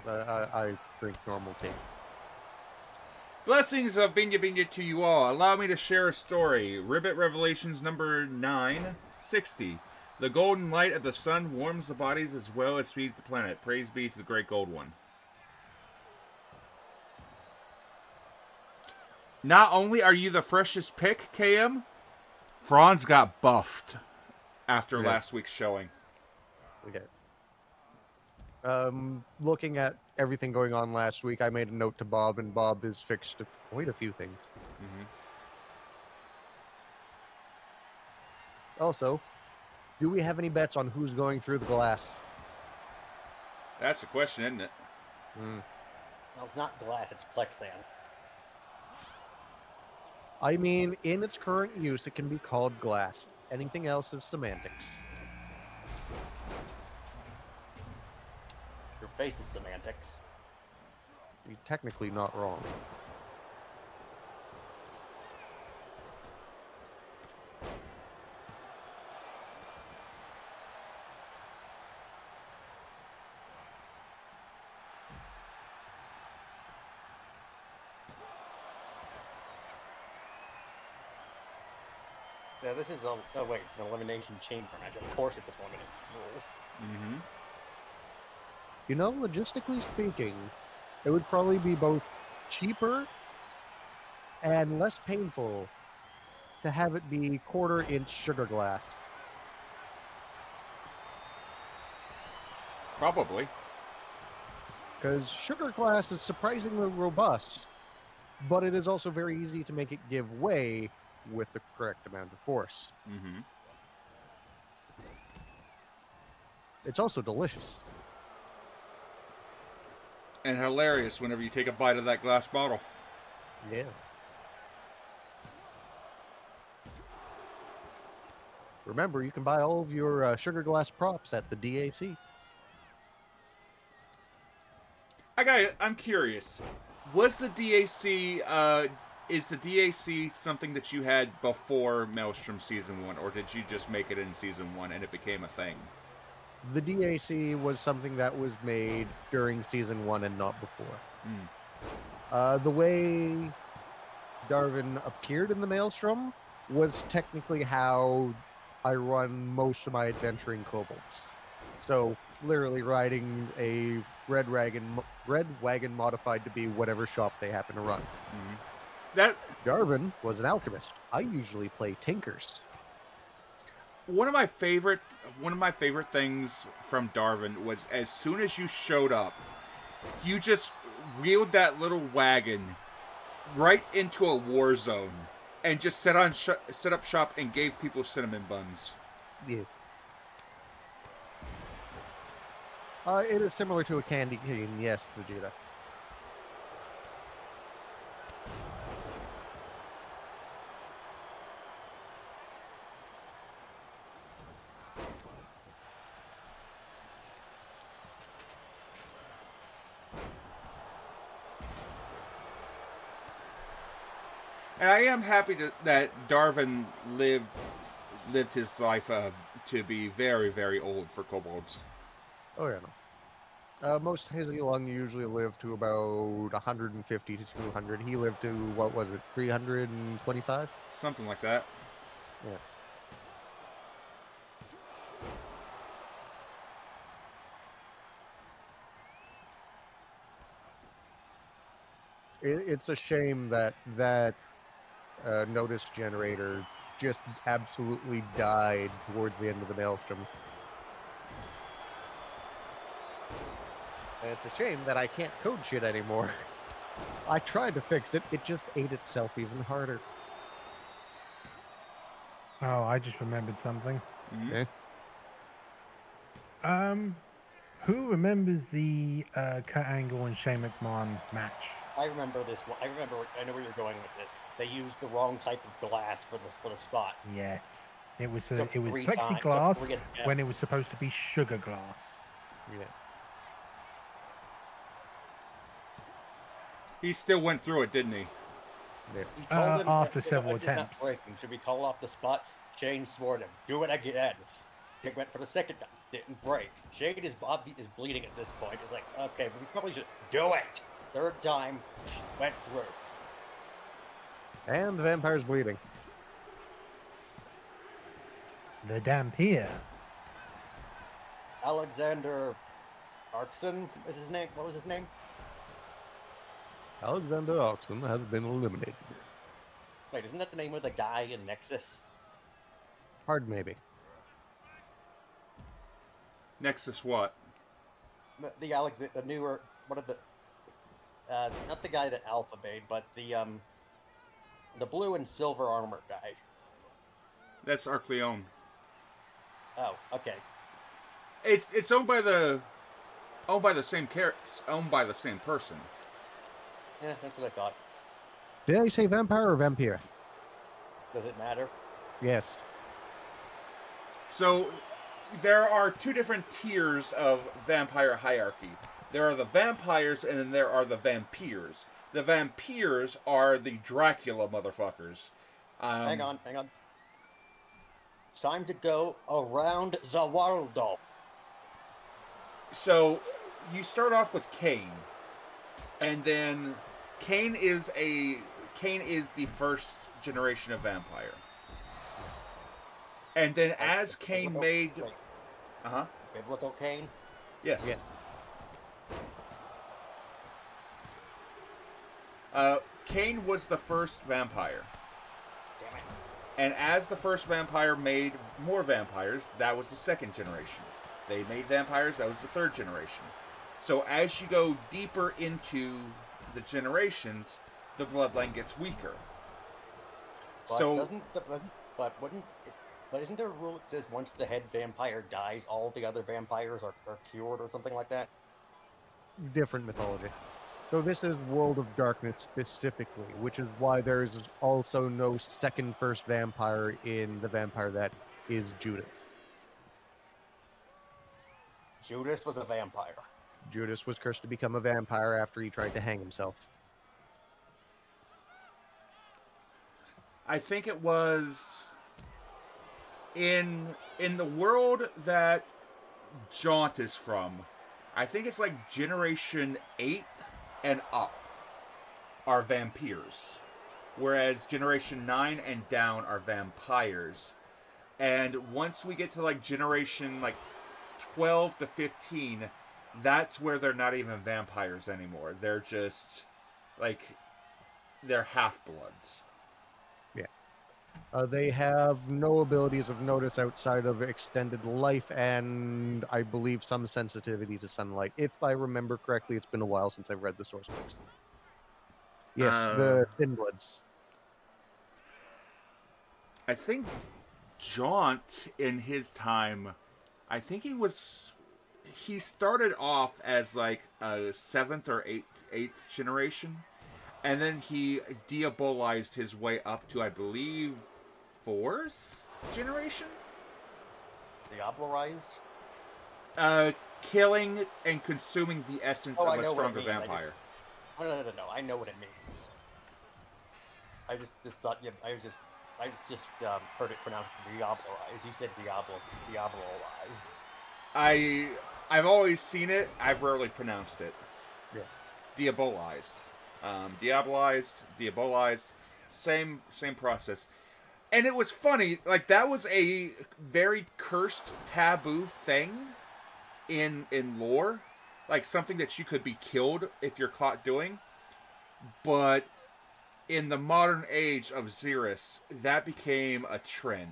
I drink normal tea. Blessings of Binya Binya to you all. Allow me to share a story. Ribbit Revelations number 960. The golden light of the sun warms the bodies as well as feeds the planet. Praise be to the great gold one. Not only are you the freshest pick, KM, Franz got buffed after last week's showing. Okay. Looking at everything going on last week, I made a note to Bob, and Bob has fixed quite a few things. Mm-hmm. Also, do we have any bets on who's going through the glass? That's the question, isn't it? Well, it's not glass, it's Plexan. I mean, in its current use, it can be called glass. Anything else is semantics. Your face is semantics. You're technically not wrong. Yeah, this is a... Oh, wait, it's an elimination chamber match. Of course it's opponent rules. Mm-hmm. You know, logistically speaking, it would probably be both cheaper and less painful to have it be quarter-inch sugar glass. Probably. Because sugar glass is surprisingly robust, but it is also very easy to make it give way with the correct amount of force. Mm-hmm. It's also delicious. And hilarious whenever you take a bite of that glass bottle. Yeah. Remember, you can buy all of your sugar glass props at the DAC. I'm curious. Was the DAC, is the DAC something that you had before Maelstrom Season 1, or did you just make it in Season 1 and it became a thing? The DAC was something that was made during Season 1 and not before. The way Darwin appeared in the Maelstrom was technically how I run most of my adventuring kobolds. So, literally riding a red wagon modified to be whatever shop they happen to run. That Darwin was an alchemist. I usually play tinkers. one of my favorite things from Darwin was as soon as you showed up, you just wheeled that little wagon right into a war zone and just set up shop and gave people cinnamon buns. Yes. It is similar to a candy cane, yes, Vegeta. And I am happy that Darwin lived his life to be very, very old for kobolds. Oh, yeah, no. Most Hazelung usually live to about 150 to 200. He lived to, what was it, 325? Something like that. Yeah. It's a shame that notice generator just absolutely died towards the end of the Maelstrom. It's a shame that I can't code shit anymore. I tried to fix it, it just ate itself even harder. Oh, I just remembered something. Mhm. Okay. Who remembers the Kurt Angle and Shane McMahon match? I remember this one. I know where you're going with this. They used the wrong type of glass for the spot. Yes, it was Took it was 3 times. plexiglass Took 3 attempts. when it was supposed to be sugar glass. Yeah. He still went through it, didn't he? Yeah. He told him After "The several ledge is not attempts. breaking. Should we call off the spot?" Shane swore him. Do it again. They went for the second time. Didn't break. Shane is bleeding at this point. It's like, okay, we probably should do it. Third time, went through. And the vampire's bleeding. The Dampier. Alexander Arkson is his name. What was his name? Alexander Oxen has been eliminated. Wait, isn't that the name of the guy in Nexus? Hard maybe. Nexus what? The newer one of the not the guy that Alpha made, but the blue and silver armor guy. That's Arc Leon. Oh, okay. It's owned by the same person. Yeah, that's what I thought. Did I say vampire or vampire? Does it matter? Yes. So there are two different tiers of vampire hierarchy. There are the vampires and then there are the vampires. The vampires are the Dracula motherfuckers. Hang on. It's time to go around the world. So you start off with Cain, and then Cain is the first generation of vampire. And then as Cain made, Biblical Cain. yes, Yes. Cain was the first vampire. Damn it. And as the first vampire made more vampires, that was the second generation. They made vampires, that was the third generation. So as you go deeper into the generations, the bloodline gets weaker. But So isn't there a rule that says once the head vampire dies, all the other vampires are cured or something like that? Different mythology. So this is World of Darkness specifically, which is why there is also no second first vampire in the vampire that is Judas. Judas was a vampire. Judas was cursed to become a vampire after he tried to hang himself. I think it was in the world that Jaunt is from. I think it's like Generation 8 and up are vampires, whereas Generation 9 and down are vampires. And once we get to like Generation like 12 to 15, that's where they're not even vampires anymore. They're just like they're half-bloods. They have no abilities of notice outside of extended life and I believe some sensitivity to sunlight. If I remember correctly, it's been a while since I've read the source books. Yes, the Thin Bloods. I think Jaunt in his time, I think he started off as like a 7th or 8th generation, and then he diabolized his way up to, I believe, 4th generation? Diablerized? Killing and consuming the essence Oh, I of a know what it stronger means. vampire. No. I know what it means. I just thought I just heard it pronounced diablerized. You said diablerized. I've always seen it. I've rarely pronounced it. Yeah. Diabolized. Diabolized. Same process. And it was funny, like that was a very cursed, taboo thing in lore. Like something that you could be killed if you're caught doing. But in the modern age of Xeris, that became a trend.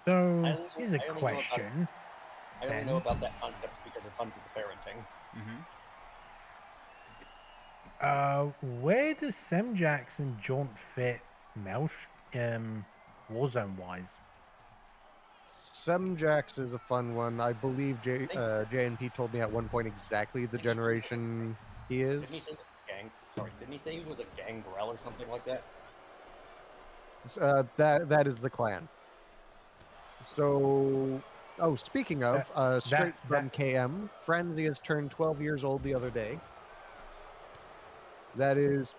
So here's a question. I only Ben? know about that concept because of Hundreds of Parenting. Where does Semjax and Jaunt fit Warzone wise? Semjax is a fun one. I believe think- JNP told me at one point exactly the generation he is. Didn't he say he was a gang? Sorry, didn't he say he was a gangrel or something like that? That is the clan. So, speaking of, straight from KM, Frenzy has turned 12 years old the other day. That is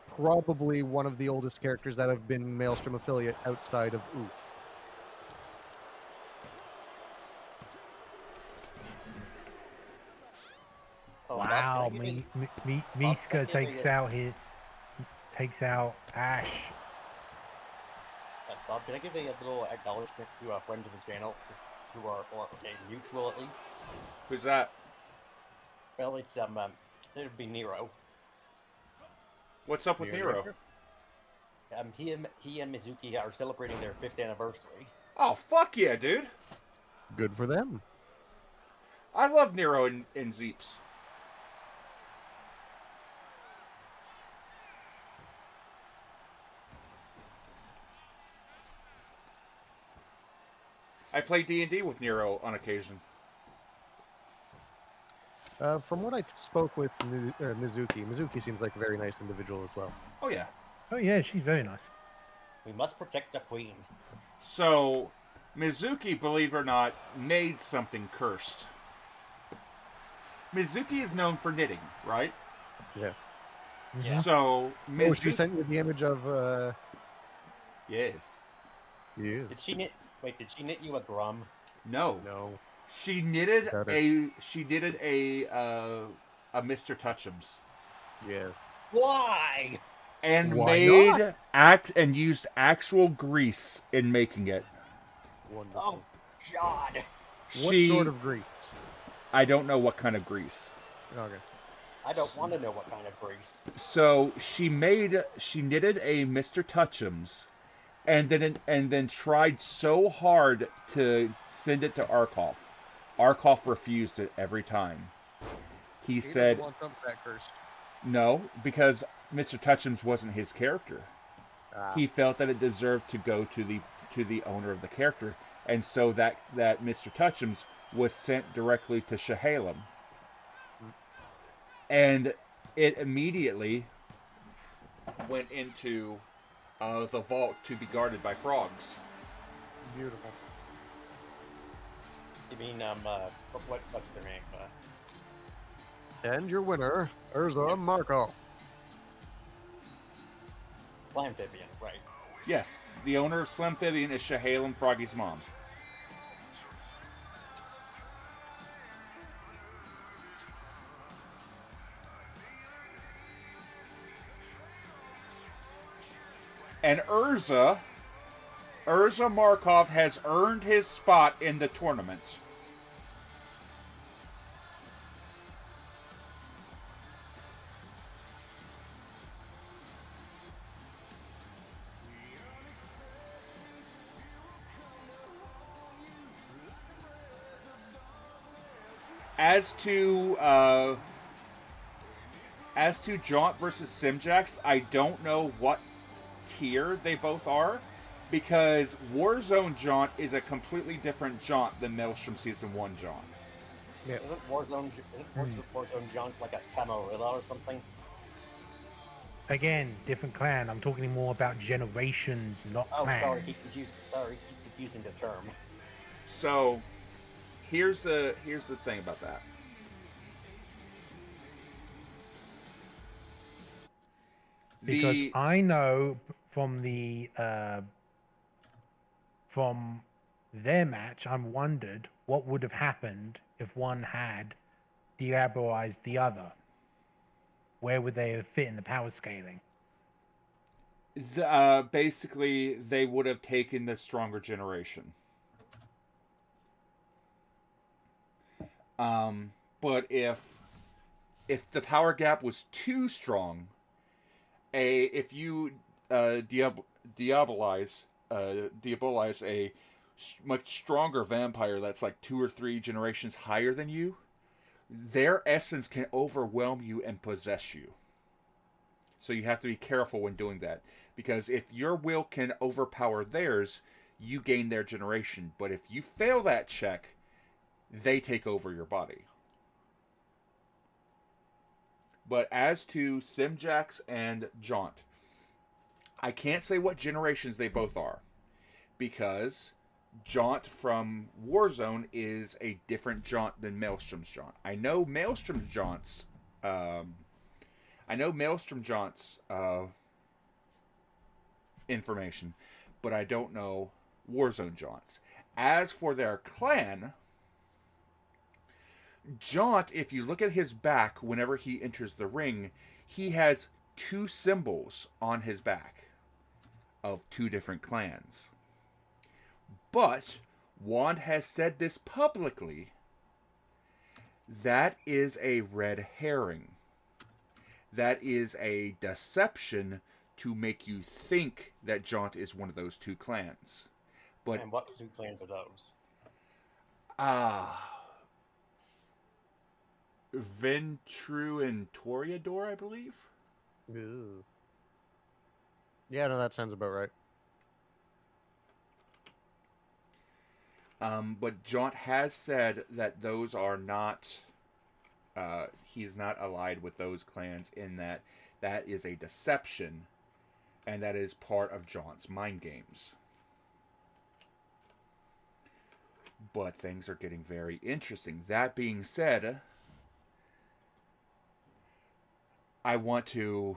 probably one of the oldest characters that have been Maelstrom affiliate outside of Oof. Oh, Bob, Wow, can I give you- Miska can I give you- takes out Ash. Bob, can I give a little acknowledgement to a friend of the channel, to our or a mutual at least? Who's that? Well, it's it'd be Nero. What's up with Nero? He and Mizuki are celebrating their 5th anniversary. Oh, fuck yeah, dude. Good for them. I love Nero and Zeeps. I play D&D with Nero on occasion. From what I spoke with Mizuki seems like a very nice individual as well. Oh, yeah. Oh yeah, she's very nice. We must protect the queen. So, Mizuki, believe it or not, made something cursed. Mizuki is known for knitting, right? Yeah. Yeah. So, Oh, she Mizuki... sent you the image of, Yes. Yeah. Did she knit? Wait, did she knit you a drum? No. No. She knitted Got a Mr. Touchums. Yes. Why? And Why made and used actual grease in making it. Wonderful. Oh, God. What sort of grease? I don't know what kind of grease. Okay. I don't want to know what kind of grease. So she knitted a Mr. Touchums, and then tried so hard to send it to Arkoff. Arkoff refused it every time. He said doesn't want to that curse. no, because Mr. Touchums wasn't his character. He felt that it deserved to go to the owner of the character, and so that Mr. Touchums was sent directly to Shahalem. And it immediately went into the vault to be guarded by frogs. Beautiful. You mean, what's their name? And your winner, Urza Markov. Amphibian, right? Yes, the owner of Slamthibian is Shahalem, Froggy's mom. And Urza Markov has earned his spot in the tournament. As to Jaunt versus Simjax, I don't know what tier they both are, because Warzone Jaunt is a completely different Jaunt than Maelstrom Season 1 Jaunt. Yeah. Isn't Warzone Junk like a Camarilla or something? Again, different clan. I'm talking more about generations, not Oh, clans. sorry, keep confusing the term. So, here's the thing about that. Because I know from from their match, I'm wondered what would have happened if one had diabolized the other. Where would they have fit in the power scaling? Basically, they would have taken the stronger generation. But if the power gap was too strong, if you diabolize a much stronger vampire that's like 2 or 3 generations higher than you, their essence can overwhelm you and possess you. So you have to be careful when doing that. Because if your will can overpower theirs, you gain their generation. But if you fail that check, they take over your body. But as to Simjax and Jaunt, I can't say what generations they both are. Because Jaunt from Warzone is a different Jaunt than Maelstrom's Jaunt. I know Maelstrom Jaunt's information, but I don't know Warzone Jaunt's. As for their clan, Jaunt, if you look at his back whenever he enters the ring, he has 2 symbols on his back of 2 different clans. But Wand has said this publicly. That is a red herring. That is a deception to make you think that Jaunt is one of those 2 clans. But And what 2 clans are those? Ventru and Toreador, I believe. Ew. Yeah, no, that sounds about right. But Jaunt has said that those are not. He's not allied with those clans in that is a deception, and that is part of Jaunt's mind games. But things are getting very interesting. That being said, I'm going to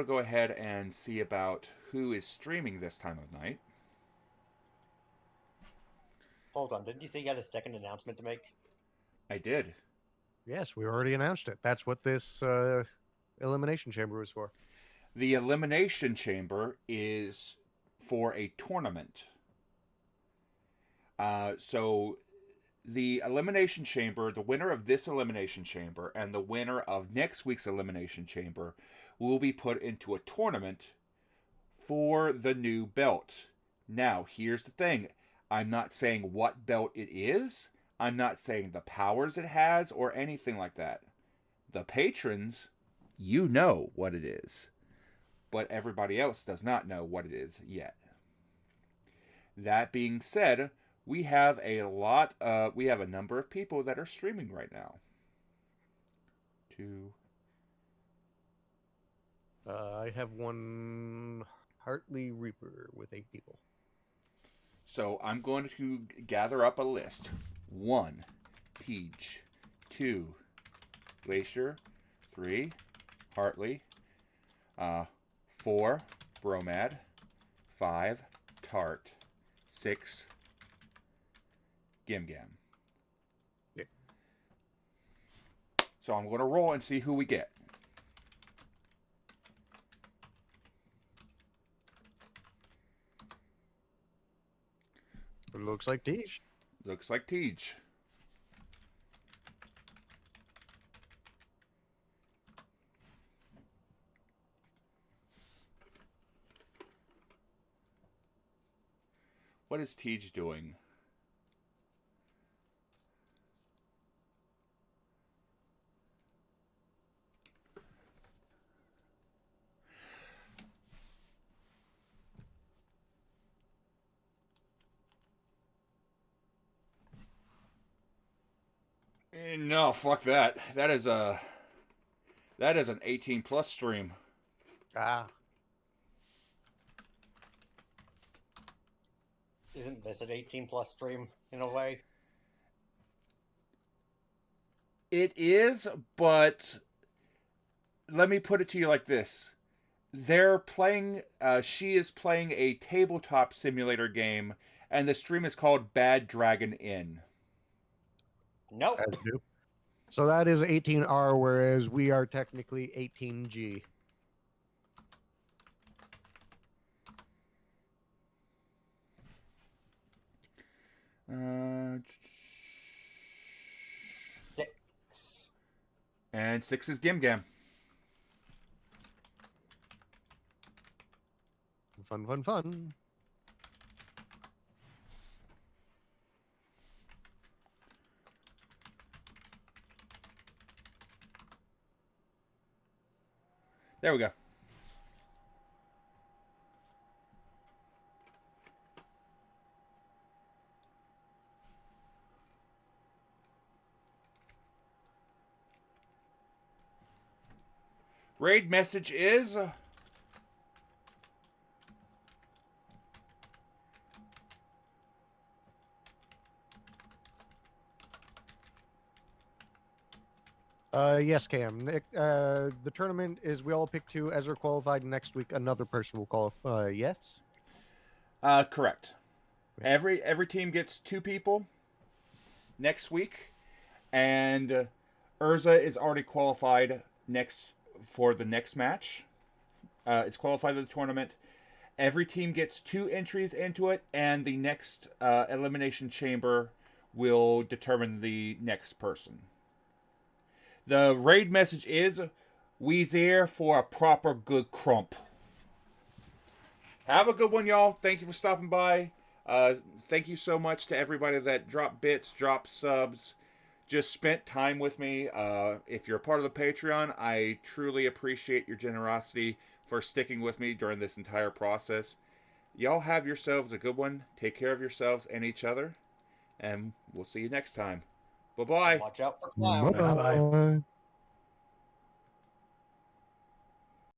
go ahead and see about who is streaming this time of night. Hold on, didn't you say you had a second announcement to make? I did. Yes, we already announced it. That's what this elimination chamber was for. The elimination chamber is for a tournament. So the elimination chamber, the winner of this elimination chamber and the winner of next week's elimination chamber will be put into a tournament for the new belt. Now, here's the thing. I'm not saying what belt it is. I'm not saying the powers it has or anything like that. The patrons, you know what it is. But everybody else does not know what it is yet. That being said, we have a number of people that are streaming right now. I have one Hartley Reaper with 8 people. So I'm going to gather up a list. 1, Teej. 2, Glacier. 3, Hartley. 4, Bromad. 5, Tart. 6, Gim Gam. Yeah. So I'm going to roll and see who we get. It looks like Teej. Looks like Teej. What is Teej doing? No, fuck that. That is an 18 plus stream. Ah. Isn't this an 18 plus stream in a way? It is, but let me put it to you like this. They're playing, she is playing a tabletop simulator game, and the stream is called Bad Dragon Inn. Nope. As do. So that is 18R, whereas we are technically 18G. Six. And 6 is Gim Gam. Fun, fun, fun. There we go. Raid message is... Yes, Cam. The tournament is we all pick 2. Ezra qualified. Next week, another person will qualify. Yes? Correct. Yeah. Every team gets 2 people next week, and Urza is already qualified for the next match. It's qualified to the tournament. Every team gets 2 entries into it, and the next elimination chamber will determine the next person. The raid message is, "We's here for a proper good crump." Have a good one, y'all. Thank you for stopping by. Thank you so much to everybody that dropped bits, dropped subs, just spent time with me. If you're a part of the Patreon, I truly appreciate your generosity for sticking with me during this entire process. Y'all have yourselves a good one. Take care of yourselves and each other. And we'll see you next time. Bye-bye. Watch out for clowns. Bye-bye. Bye.